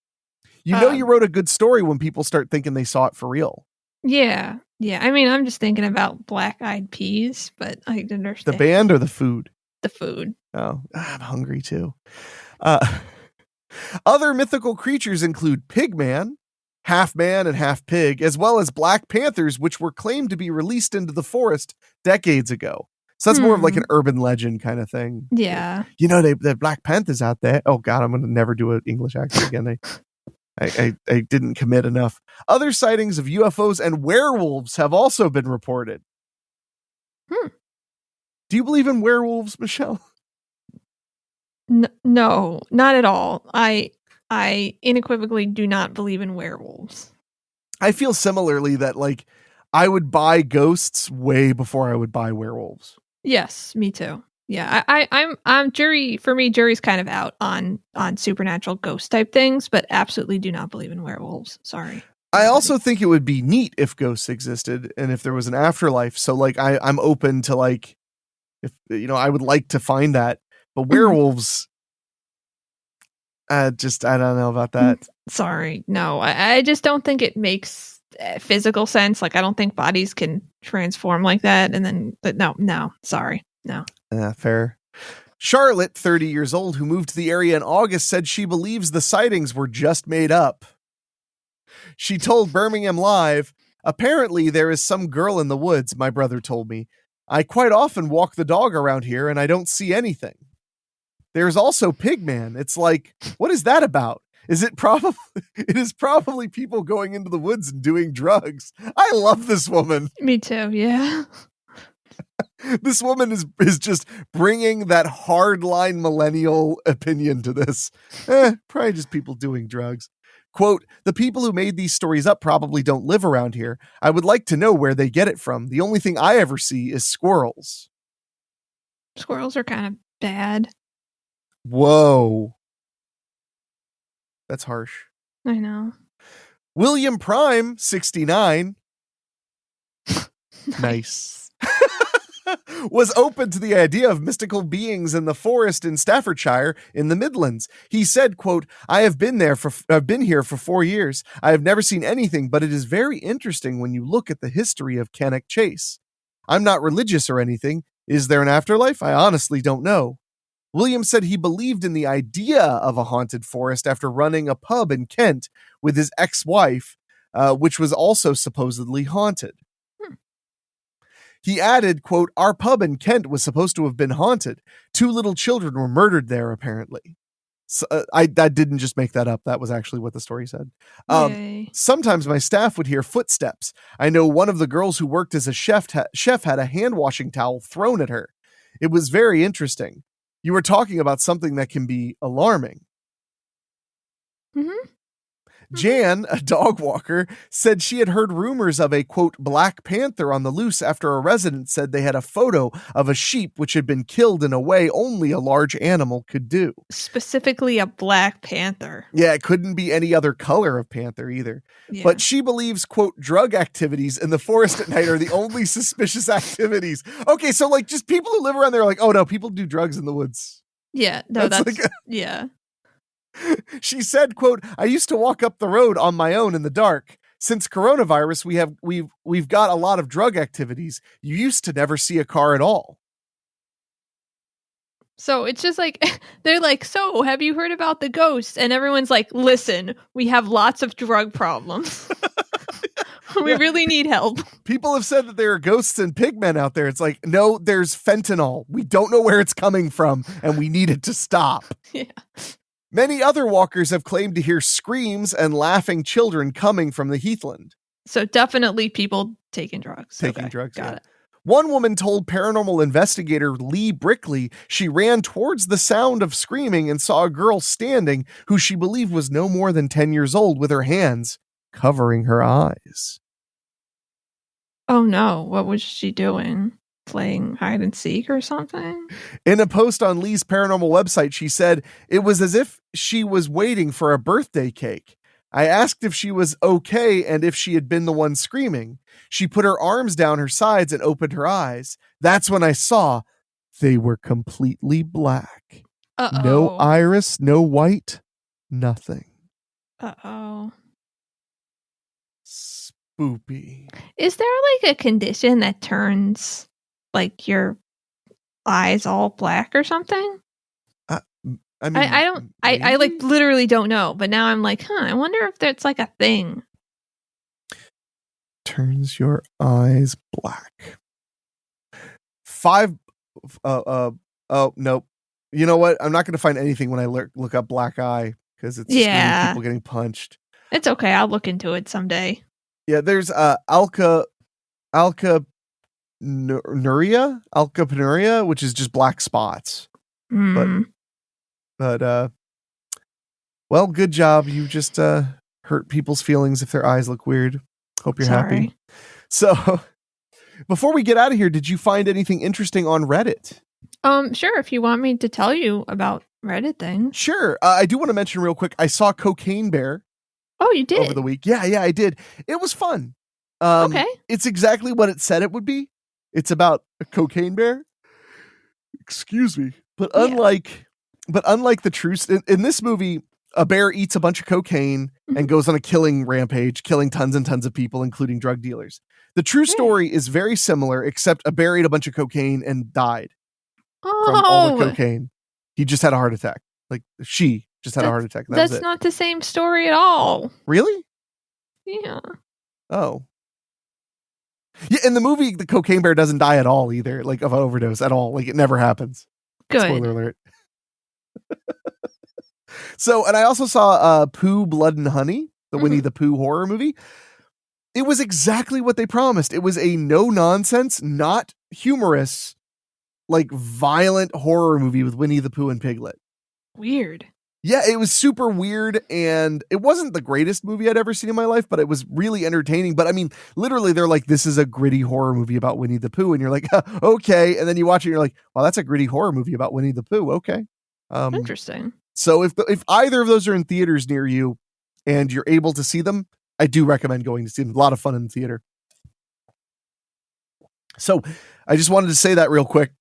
Speaker 1: You wrote a good story when people start thinking they saw it for real.
Speaker 3: Yeah. Yeah. I mean, I'm just thinking about Black-Eyed Peas, but I understand.
Speaker 1: The band or the food?
Speaker 3: The food.
Speaker 1: Oh, I'm hungry too. Other mythical creatures include Pigman, half man and half pig, as well as Black Panthers, which were claimed to be released into the forest decades ago. So that's more of like an urban legend kind of thing.
Speaker 3: Yeah.
Speaker 1: You know, the Black Panthers out there. Oh God, I'm going to never do an English accent again. I didn't commit enough. Other sightings of UFOs and werewolves have also been reported. Do you believe in werewolves, Michelle?
Speaker 3: No, not at all. I unequivocally do not believe in werewolves. I
Speaker 1: feel similarly that like I would buy ghosts way before I would buy werewolves.
Speaker 3: Yes, me too. Yeah, I'm jury. For me, jury's kind of out on supernatural ghost type things, but absolutely do not believe in werewolves. Sorry.
Speaker 1: I also think it would be neat if ghosts existed and if there was an afterlife. So like I'm open to like, if I would like to find that. But werewolves, I don't know about that.
Speaker 3: Sorry, no, I just don't think it makes physical sense. Like I don't think bodies can transform like that. And then, but no, sorry, no.
Speaker 1: Fair. Charlotte, 30 years old, who moved to the area in August, said she believes the sightings were just made up. She told Birmingham Live, "Apparently there is some girl in the woods, my brother told me. I quite often walk the dog around here and I don't see anything. There's also Pigman. It's like, what is that about? It is probably people going into the woods and doing drugs." I love this woman.
Speaker 3: Me too, yeah.
Speaker 1: This woman is just bringing that hardline millennial opinion to this. Probably just people doing drugs. Quote, "The people who made these stories up probably don't live around here. I would like to know where they get it from. The only thing I ever see is squirrels."
Speaker 3: Squirrels are kind of bad.
Speaker 1: Whoa. That's harsh.
Speaker 3: I know.
Speaker 1: William Prime, 69. Nice. Was open to the idea of mystical beings in the forest in Staffordshire in the Midlands. He said, quote, I've been here for 4 years. I have never seen anything, but it is very interesting when you look at the history of Cannock Chase. I'm not religious or anything. Is there an afterlife? I honestly don't know. William said he believed in the idea of a haunted forest after running a pub in Kent with his ex-wife, which was also supposedly haunted. He added, quote, "Our pub in Kent was supposed to have been haunted. 2 little children were murdered there, apparently." So, I didn't just make that up. That was actually what the story said. Sometimes my staff would hear footsteps. I know one of the girls who worked as a chef had a hand-washing towel thrown at her. It was very interesting. You were talking about something that can be alarming.
Speaker 3: Mm-hmm.
Speaker 1: Jan, a dog walker, said she had heard rumors of a, quote, Black Panther on the loose after a resident said they had a photo of a sheep which had been killed in a way only a large animal could do.
Speaker 3: Specifically a Black Panther.
Speaker 1: Yeah, it couldn't be any other color of panther either. Yeah. But she believes, quote, drug activities in the forest at night are the only suspicious activities. Okay, so like just people who live around there are like, oh no, people do drugs in the woods.
Speaker 3: Yeah, no, that's like yeah.
Speaker 1: She said, quote, I used to walk up the road on my own in the dark. Since coronavirus, we've got a lot of drug activities. You used to never see a car at all.
Speaker 3: So it's just like, they're like, so have you heard about the ghosts? And everyone's like, listen, we have lots of drug problems. We really need help. People
Speaker 1: have said that there are ghosts and pigmen out there. It's like, no, there's fentanyl. We don't know where it's coming from, and we need it to stop.
Speaker 3: Yeah.
Speaker 1: Many other walkers have claimed to hear screams and laughing children coming from the heathland.
Speaker 3: So definitely people taking drugs.
Speaker 1: Taking drugs,
Speaker 3: Got it.
Speaker 1: One woman told paranormal investigator Lee Brickley she ran towards the sound of screaming and saw a girl standing who she believed was no more than 10 years old with her hands covering her eyes.
Speaker 3: Oh no, what was she doing? Playing hide and seek or something?
Speaker 1: In a post on Lee's paranormal website, she said, it was as if she was waiting for a birthday cake. I asked if she was okay and if she had been the one screaming. She put her arms down her sides and opened her eyes. That's when I saw they were completely black.
Speaker 3: Uh-oh.
Speaker 1: No iris, no white, nothing.
Speaker 3: Uh-oh.
Speaker 1: Spoopy.
Speaker 3: Is there like a condition that turns like your eyes all black or something?
Speaker 1: I mean,
Speaker 3: I don't. I like literally don't know. But now I'm like, I wonder if that's like a thing.
Speaker 1: Turns your eyes black. 5. Oh nope. You know what? I'm not going to find anything when I look up black eye because it's just gonna be people getting punched.
Speaker 3: It's okay. I'll look into it someday.
Speaker 1: Yeah, there's alkapenuria, which is just black spots. But well, good job. You just hurt people's feelings if their eyes look weird. Hope you're happy. So, before we get out of here, did you find anything interesting on Reddit?
Speaker 3: Sure. If you want me to tell you about Reddit things.
Speaker 1: Sure. I do want to mention real quick. I saw Cocaine Bear.
Speaker 3: Oh, you did?
Speaker 1: over the week. Yeah, I did. It was fun.
Speaker 3: Okay.
Speaker 1: It's exactly what it said it would be. It's about a cocaine bear. Excuse me. But
Speaker 3: Yeah.
Speaker 1: unlike the true in this movie, a bear eats a bunch of cocaine and goes on a killing rampage, killing tons and tons of people, including drug dealers. The true story is very similar, except a bear ate a bunch of cocaine and died from all the cocaine. He just had a heart attack. Like she just had a heart attack.
Speaker 3: That's not the same story at all.
Speaker 1: Really?
Speaker 3: Yeah.
Speaker 1: Oh. Yeah, in the movie, the cocaine bear doesn't die at all either, like of an overdose at all. Like it never happens.
Speaker 3: Good.
Speaker 1: Spoiler alert. So, and I also saw Pooh, Blood and Honey, the Winnie the Pooh horror movie. It was exactly what they promised. It was a no-nonsense, not humorous, like violent horror movie with Winnie the Pooh and Piglet.
Speaker 3: Weird.
Speaker 1: Yeah, it was super weird, and it wasn't the greatest movie I'd ever seen in my life, but it was really entertaining. But I mean, literally, they're like, this is a gritty horror movie about Winnie the Pooh, and you're like, okay. And then you watch it, and you're like, well, that's a gritty horror movie about Winnie the Pooh. Okay.
Speaker 3: Interesting.
Speaker 1: So if either of those are in theaters near you and you're able to see them, I do recommend going to see them. A lot of fun in the theater. So I just wanted to say that real quick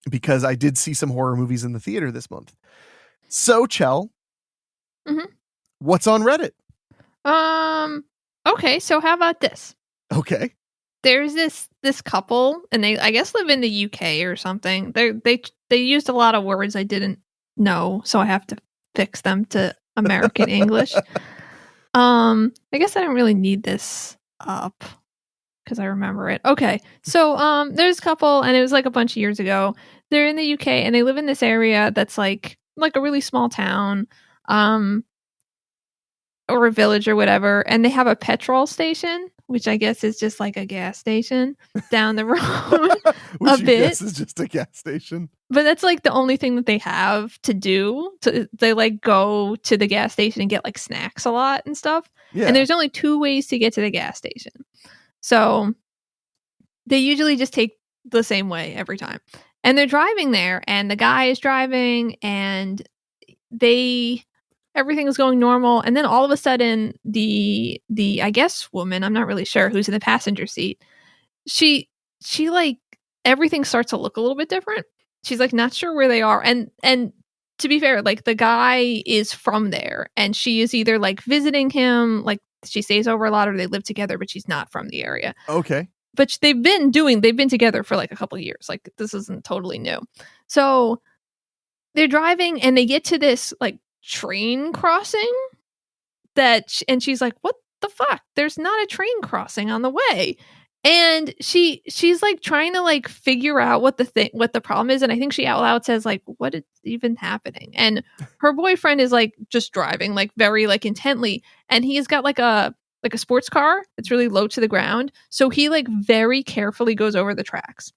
Speaker 1: because I did see some horror movies in the theater this month. So Chell, what's on Reddit?
Speaker 3: Okay, so how about this?
Speaker 1: Okay.
Speaker 3: There's this couple, and they I guess live in the UK or something. They used a lot of words I didn't know, so I have to fix them to American English. I guess I don't really need this up because I remember it. Okay, so there's a couple, and it was like a bunch of years ago. They're in the UK, and they live in this area that's like a really small town, or a village or whatever, and they have a petrol station, which I guess is just like a gas station down the road.
Speaker 1: Which
Speaker 3: a bit.
Speaker 1: Guess is just a gas station.
Speaker 3: But that's like the only thing that they have to do. They like go to the gas station and get like snacks a lot and stuff.
Speaker 1: Yeah.
Speaker 3: And there's only 2 ways to get to the gas station. So they usually just take the same way every time. And they're driving there, and the guy is driving, and everything is going normal. And then all of a sudden the I guess woman, I'm not really sure, who's in the passenger seat, she like everything starts to look a little bit different. She's like not sure where they are. And to be fair, like the guy is from there, and she is either like visiting him, like she stays over a lot, or they live together, but she's not from the area.
Speaker 1: Okay.
Speaker 3: But they've been together for like a couple of years. Like this isn't totally new. So they're driving, and they get to this like train crossing and she's like, what the fuck? There's not a train crossing on the way. And she's like trying to like figure out what the problem is. And I think she out loud says like, what is even happening? And her boyfriend is like just driving like very like intently. And he's got like a sports car that's really low to the ground. So he like very carefully goes over the tracks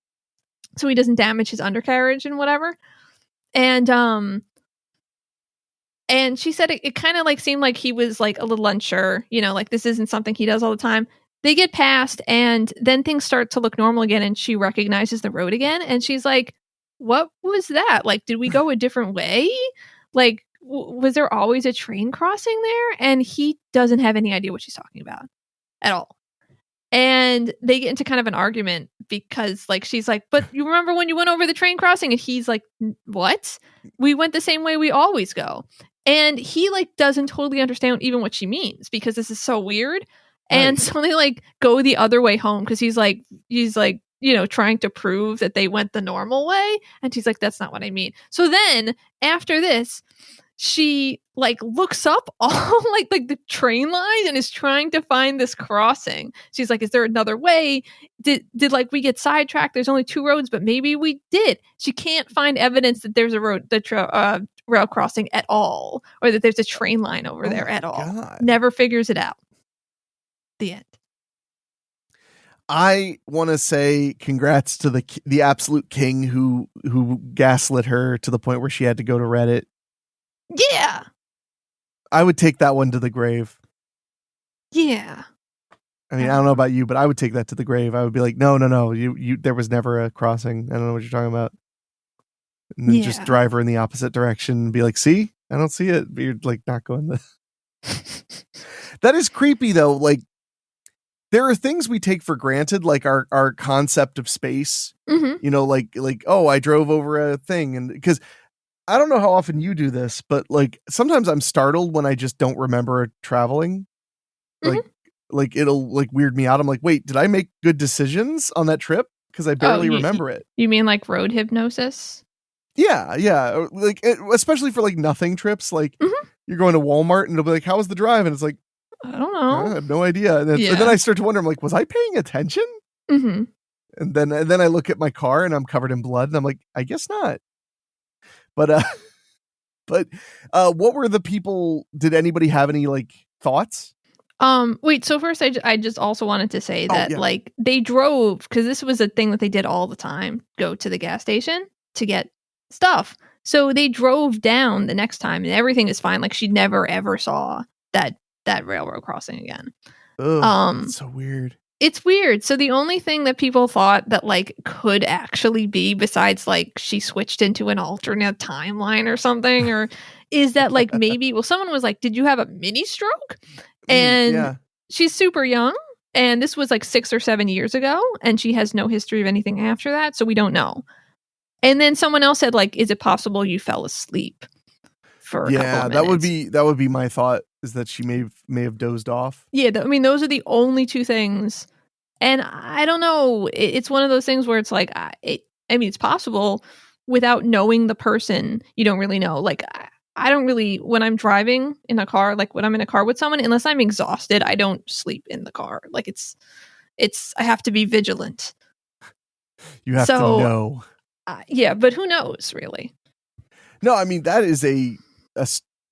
Speaker 3: so he doesn't damage his undercarriage and whatever. And she said it kind of like seemed like he was like a little unsure, like this isn't something he does all the time. They get past, and then things start to look normal again, and she recognizes the road again, and she's like, what was that? Like, did we go a different way? Like, was there always a train crossing there? And he doesn't have any idea what she's talking about at all. And they get into kind of an argument because like she's like, but you remember when you went over the train crossing? And he's like, what? We went the same way we always go. And he like doesn't totally understand even what she means because this is so weird. And so they like go the other way home because he's like trying to prove that they went the normal way. And she's like, that's not what I mean. So then after this, she like looks up all like the train line and is trying to find this crossing. She's like, is there another way? Did like we get sidetracked? There's only 2 roads, but maybe we did. She can't find evidence that there's a road, rail crossing at all, or that there's a train line over there at all.
Speaker 1: God.
Speaker 3: Never figures it out. The end.
Speaker 1: I want to say congrats to the absolute king who gaslit her to the point where she had to go to Reddit.
Speaker 3: Yeah.
Speaker 1: I would take that one to the grave.
Speaker 3: Yeah.
Speaker 1: I mean, I don't know about you, but I would take that to the grave. I would be like, no. You there was never a crossing. I don't know what you're talking about. And then just drive her in the opposite direction and be like, see? I don't see it. But you're like not going That is creepy though. Like there are things we take for granted, like our concept of space.
Speaker 3: Mhm.
Speaker 1: You know, like oh, I drove over a thing, and because I don't know how often you do this, but like sometimes I'm startled when I just don't remember traveling.
Speaker 3: Mhm.
Speaker 1: Like it'll like weird me out. I'm like, wait, did I make good decisions on that trip? Because I barely remember it.
Speaker 3: You mean like road hypnosis?
Speaker 1: Yeah. Like especially for like nothing trips. Like
Speaker 3: Mhm.
Speaker 1: you're going to Walmart and it'll be like, how was the drive? And it's like,
Speaker 3: I don't know.
Speaker 1: I have no idea. And then I start to wonder, I'm like, was I paying attention?
Speaker 3: Mhm.
Speaker 1: And then I look at my car and I'm covered in blood and I'm like, I guess not. But what were the people? Did anybody have any like thoughts?
Speaker 3: Wait, so first I just also wanted to say that
Speaker 1: yeah.
Speaker 3: like they drove, because this was a thing that they did all the time, go to the gas station to get stuff. So they drove down the next time and everything is fine. Like she never ever saw that railroad crossing again.
Speaker 1: Ugh, that's so weird.
Speaker 3: It's weird. So the only thing that people thought that like could actually be, besides like she switched into an alternate timeline or something, or is that like maybe, well, someone was like, did you have a mini stroke? And she's super young, and this was like 6 or 7 years ago, and she has no history of anything after that, so we don't know. And then someone else said, like, is it possible you fell asleep for a couple of minutes?
Speaker 1: that would be my thought, is that she may have dozed off.
Speaker 3: Yeah, I mean, those are the only two things. And I don't know. It's one of those things where it's like, I mean, it's possible. Without knowing the person, you don't really know. Like, I don't really, when I'm driving in a car, like when I'm in a car with someone, unless I'm exhausted, I don't sleep in the car. Like I have to be vigilant.
Speaker 1: You have to know.
Speaker 3: Yeah, but who knows, really?
Speaker 1: No, I mean, that is a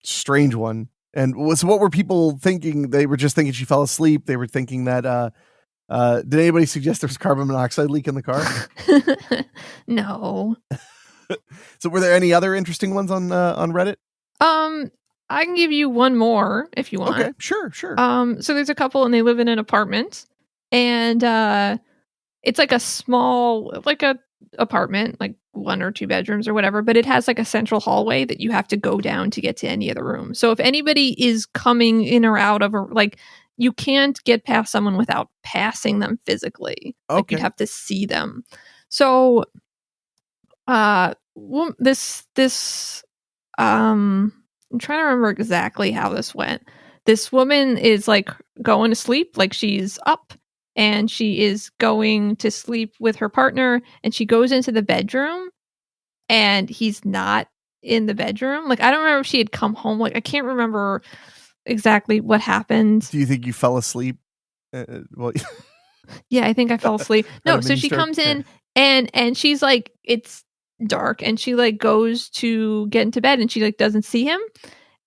Speaker 1: strange one. And so what were people thinking? They were just thinking she fell asleep. They were thinking that, did anybody suggest there was carbon monoxide leak in the car?
Speaker 3: No.
Speaker 1: So were there any other interesting ones on Reddit?
Speaker 3: I can give you one more if you want.
Speaker 1: Okay, sure.
Speaker 3: So there's a couple and they live in an apartment, and it's like a small, like a apartment, like 1 or 2 bedrooms or whatever, but it has like a central hallway that you have to go down to get to any of the rooms. So if anybody is coming in or out of like, you can't get past someone without passing them physically.
Speaker 1: Okay.
Speaker 3: Like you'd have to see them. So this I'm trying to remember exactly how this went. This woman is like going to sleep, like she's up and she is going to sleep with her partner, and she goes into the bedroom and he's not in the bedroom. Like I don't remember if she had come home. Like I can't remember exactly what happened.
Speaker 1: Do you think you fell asleep? Well,
Speaker 3: yeah, I think I fell asleep. No, so she comes in and she's like, it's dark, and she like goes to get into bed and she like doesn't see him,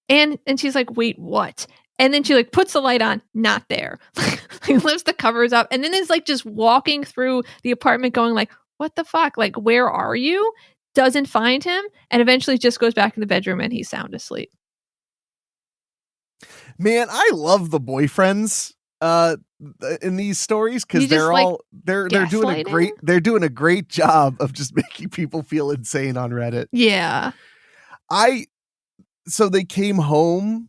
Speaker 3: and she's like, wait, what? And then she like puts the light on, not there. Like lifts the covers up, and then is like just walking through the apartment going like, what the fuck? Like, where are you? Doesn't find him, and eventually just goes back in the bedroom and he's sound asleep.
Speaker 1: Man, I love the boyfriends in these stories, because they're doing a great job of just making people feel insane on Reddit.
Speaker 3: Yeah.
Speaker 1: So they came home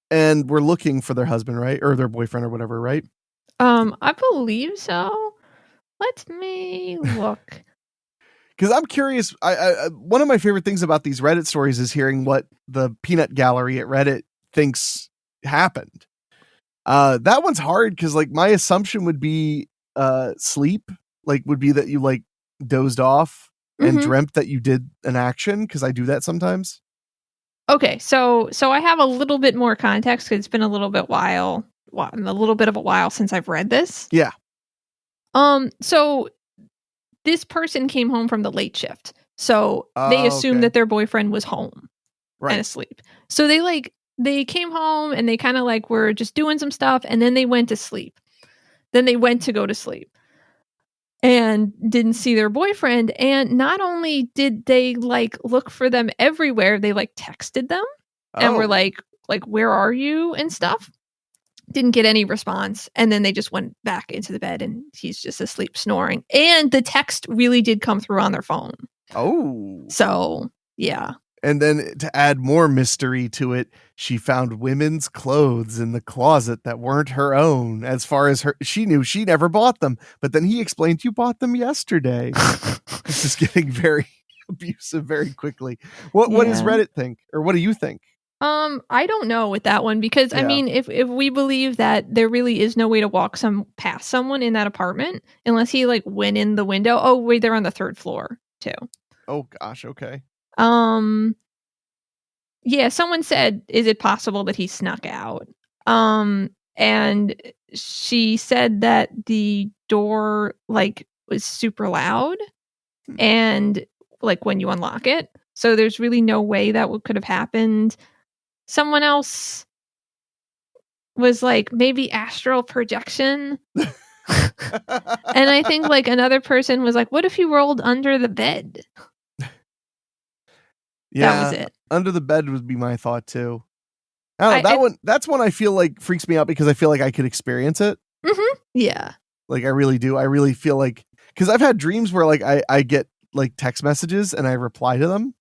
Speaker 1: and were looking for their husband, right? Or their boyfriend or whatever, right?
Speaker 3: I believe so. Let me look.
Speaker 1: Because I'm curious. I one of my favorite things about these Reddit stories is hearing what the peanut gallery at Reddit thinks happened. That one's hard because like my assumption would be sleep, like would be that you like dozed off and dreamt that you did an action, because I do that sometimes.
Speaker 3: Okay, so I have a little bit more context because it's been a little bit of a while since I've read this.
Speaker 1: Yeah.
Speaker 3: So this person came home from the late shift, so they assumed that their boyfriend was home and asleep. So they came home and they kind of like were just doing some stuff, and then they went to sleep. Then they went to go to sleep and didn't see their boyfriend. And not only did they like look for them everywhere, they like texted them and were like, where are you and stuff. Didn't get any response. And then they just went back into the bed and he's just asleep snoring. And the text really did come through on their phone.
Speaker 1: Oh.
Speaker 3: So yeah.
Speaker 1: And then to add more mystery to it, she found women's clothes in the closet that weren't her own. As far as she knew, she never bought them. But then he explained, you bought them yesterday. This is getting very abusive very quickly. What does Reddit think? Or what do you think?
Speaker 3: I don't know with that one because I mean, if we believe that there really is no way to walk past someone in that apartment unless he like went in the window. Oh wait, they're on the 3rd floor too.
Speaker 1: Oh gosh, okay.
Speaker 3: Yeah, someone said, is it possible that he snuck out? And she said that the door like was super loud and like when you unlock it. So there's really no way that could have happened. Someone else was like maybe astral projection. And I think like another person was like, what if he rolled under the bed?
Speaker 1: Yeah,
Speaker 3: that was it.
Speaker 1: Under the bed would be my thought too. I don't know, that's one I feel like freaks me out because I feel like I could experience it.
Speaker 3: Mm-hmm. Yeah.
Speaker 1: Like I really do. I really feel like, because I've had dreams where like I get like text messages and I reply to them.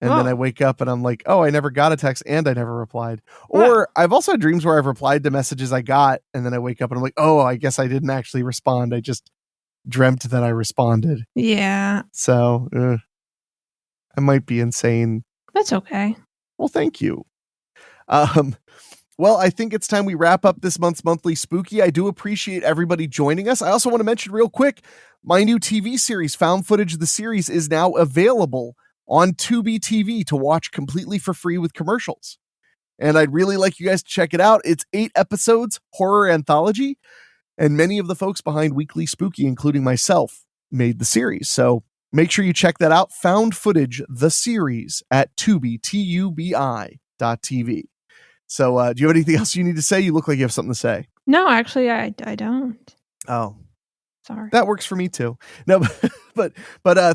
Speaker 1: And then I wake up and I'm like, oh, I never got a text and I never replied. Or I've also had dreams where I've replied to messages I got and then I wake up and I'm like, oh, I guess I didn't actually respond. I just dreamt that I responded.
Speaker 3: Yeah.
Speaker 1: So I might be insane.
Speaker 3: That's okay.
Speaker 1: Well, thank you. Well, I think it's time we wrap up this month's monthly spooky. I do appreciate everybody joining us. I also want to mention real quick, my new TV series, Found Footage, the series, is now available on Tubi TV to watch completely for free with commercials. And I'd really like you guys to check it out. It's 8 episodes, horror anthology, and many of the folks behind Weekly Spooky, including myself, made the series. So make sure you check that out. Found Footage, the series, at Tubi, TUBI.TV. So do you have anything else you need to say? You look like you have something to say.
Speaker 3: No, actually, I don't.
Speaker 1: Oh.
Speaker 3: Sorry.
Speaker 1: That works for me too. No, but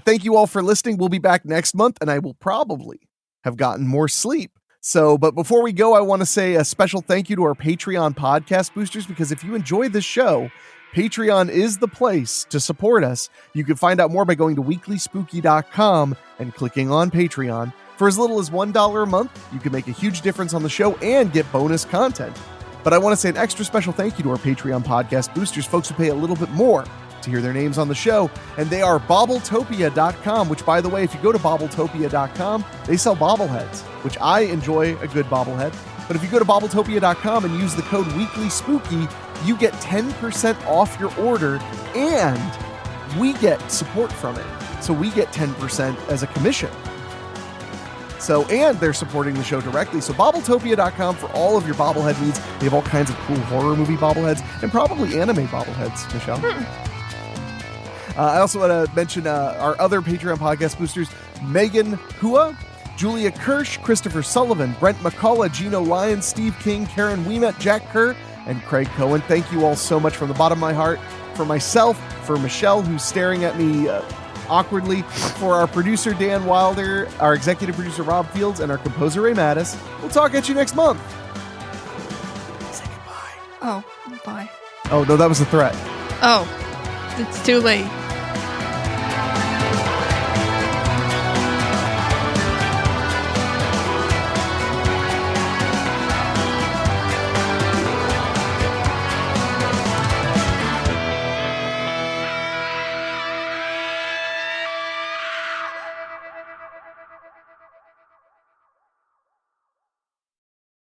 Speaker 1: thank you all for listening. We'll be back next month and I will probably have gotten more sleep. So, but before we go, I want to say a special thank you to our Patreon podcast boosters, because if you enjoy this show, Patreon is the place to support us. You can find out more by going to weeklyspooky.com and clicking on Patreon. For as little as $1 a month, you can make a huge difference on the show and get bonus content. But I want to say an extra special thank you to our Patreon podcast boosters, folks who pay a little bit more to hear their names on the show. And they are Bobbletopia.com, which, by the way, if you go to Bobbletopia.com, they sell bobbleheads, which I enjoy a good bobblehead. But if you go to Bobbletopia.com and use the code WeeklySpooky, you get 10% off your order and we get support from it. So we get 10% as a commission. So, and they're supporting the show directly. So Bobbletopia.com for all of your bobblehead needs. They have all kinds of cool horror movie bobbleheads and probably anime bobbleheads, Michelle. I also want to mention our other Patreon podcast boosters, Megan Hua, Julia Kirsch, Christopher Sullivan, Brent McCullough, Gino Lyons, Steve King, Karen Wiemet, Jack Kerr, and Craig Cohen. Thank you all so much from the bottom of my heart. For myself, for Michelle, who's staring at me awkwardly, for our producer, Dan Wilder, our executive producer, Rob Fields, and our composer, Ray Mattis. We'll talk at you next month. Say goodbye.
Speaker 3: Oh, bye.
Speaker 1: Oh, no, that was a threat.
Speaker 3: Oh, it's too late.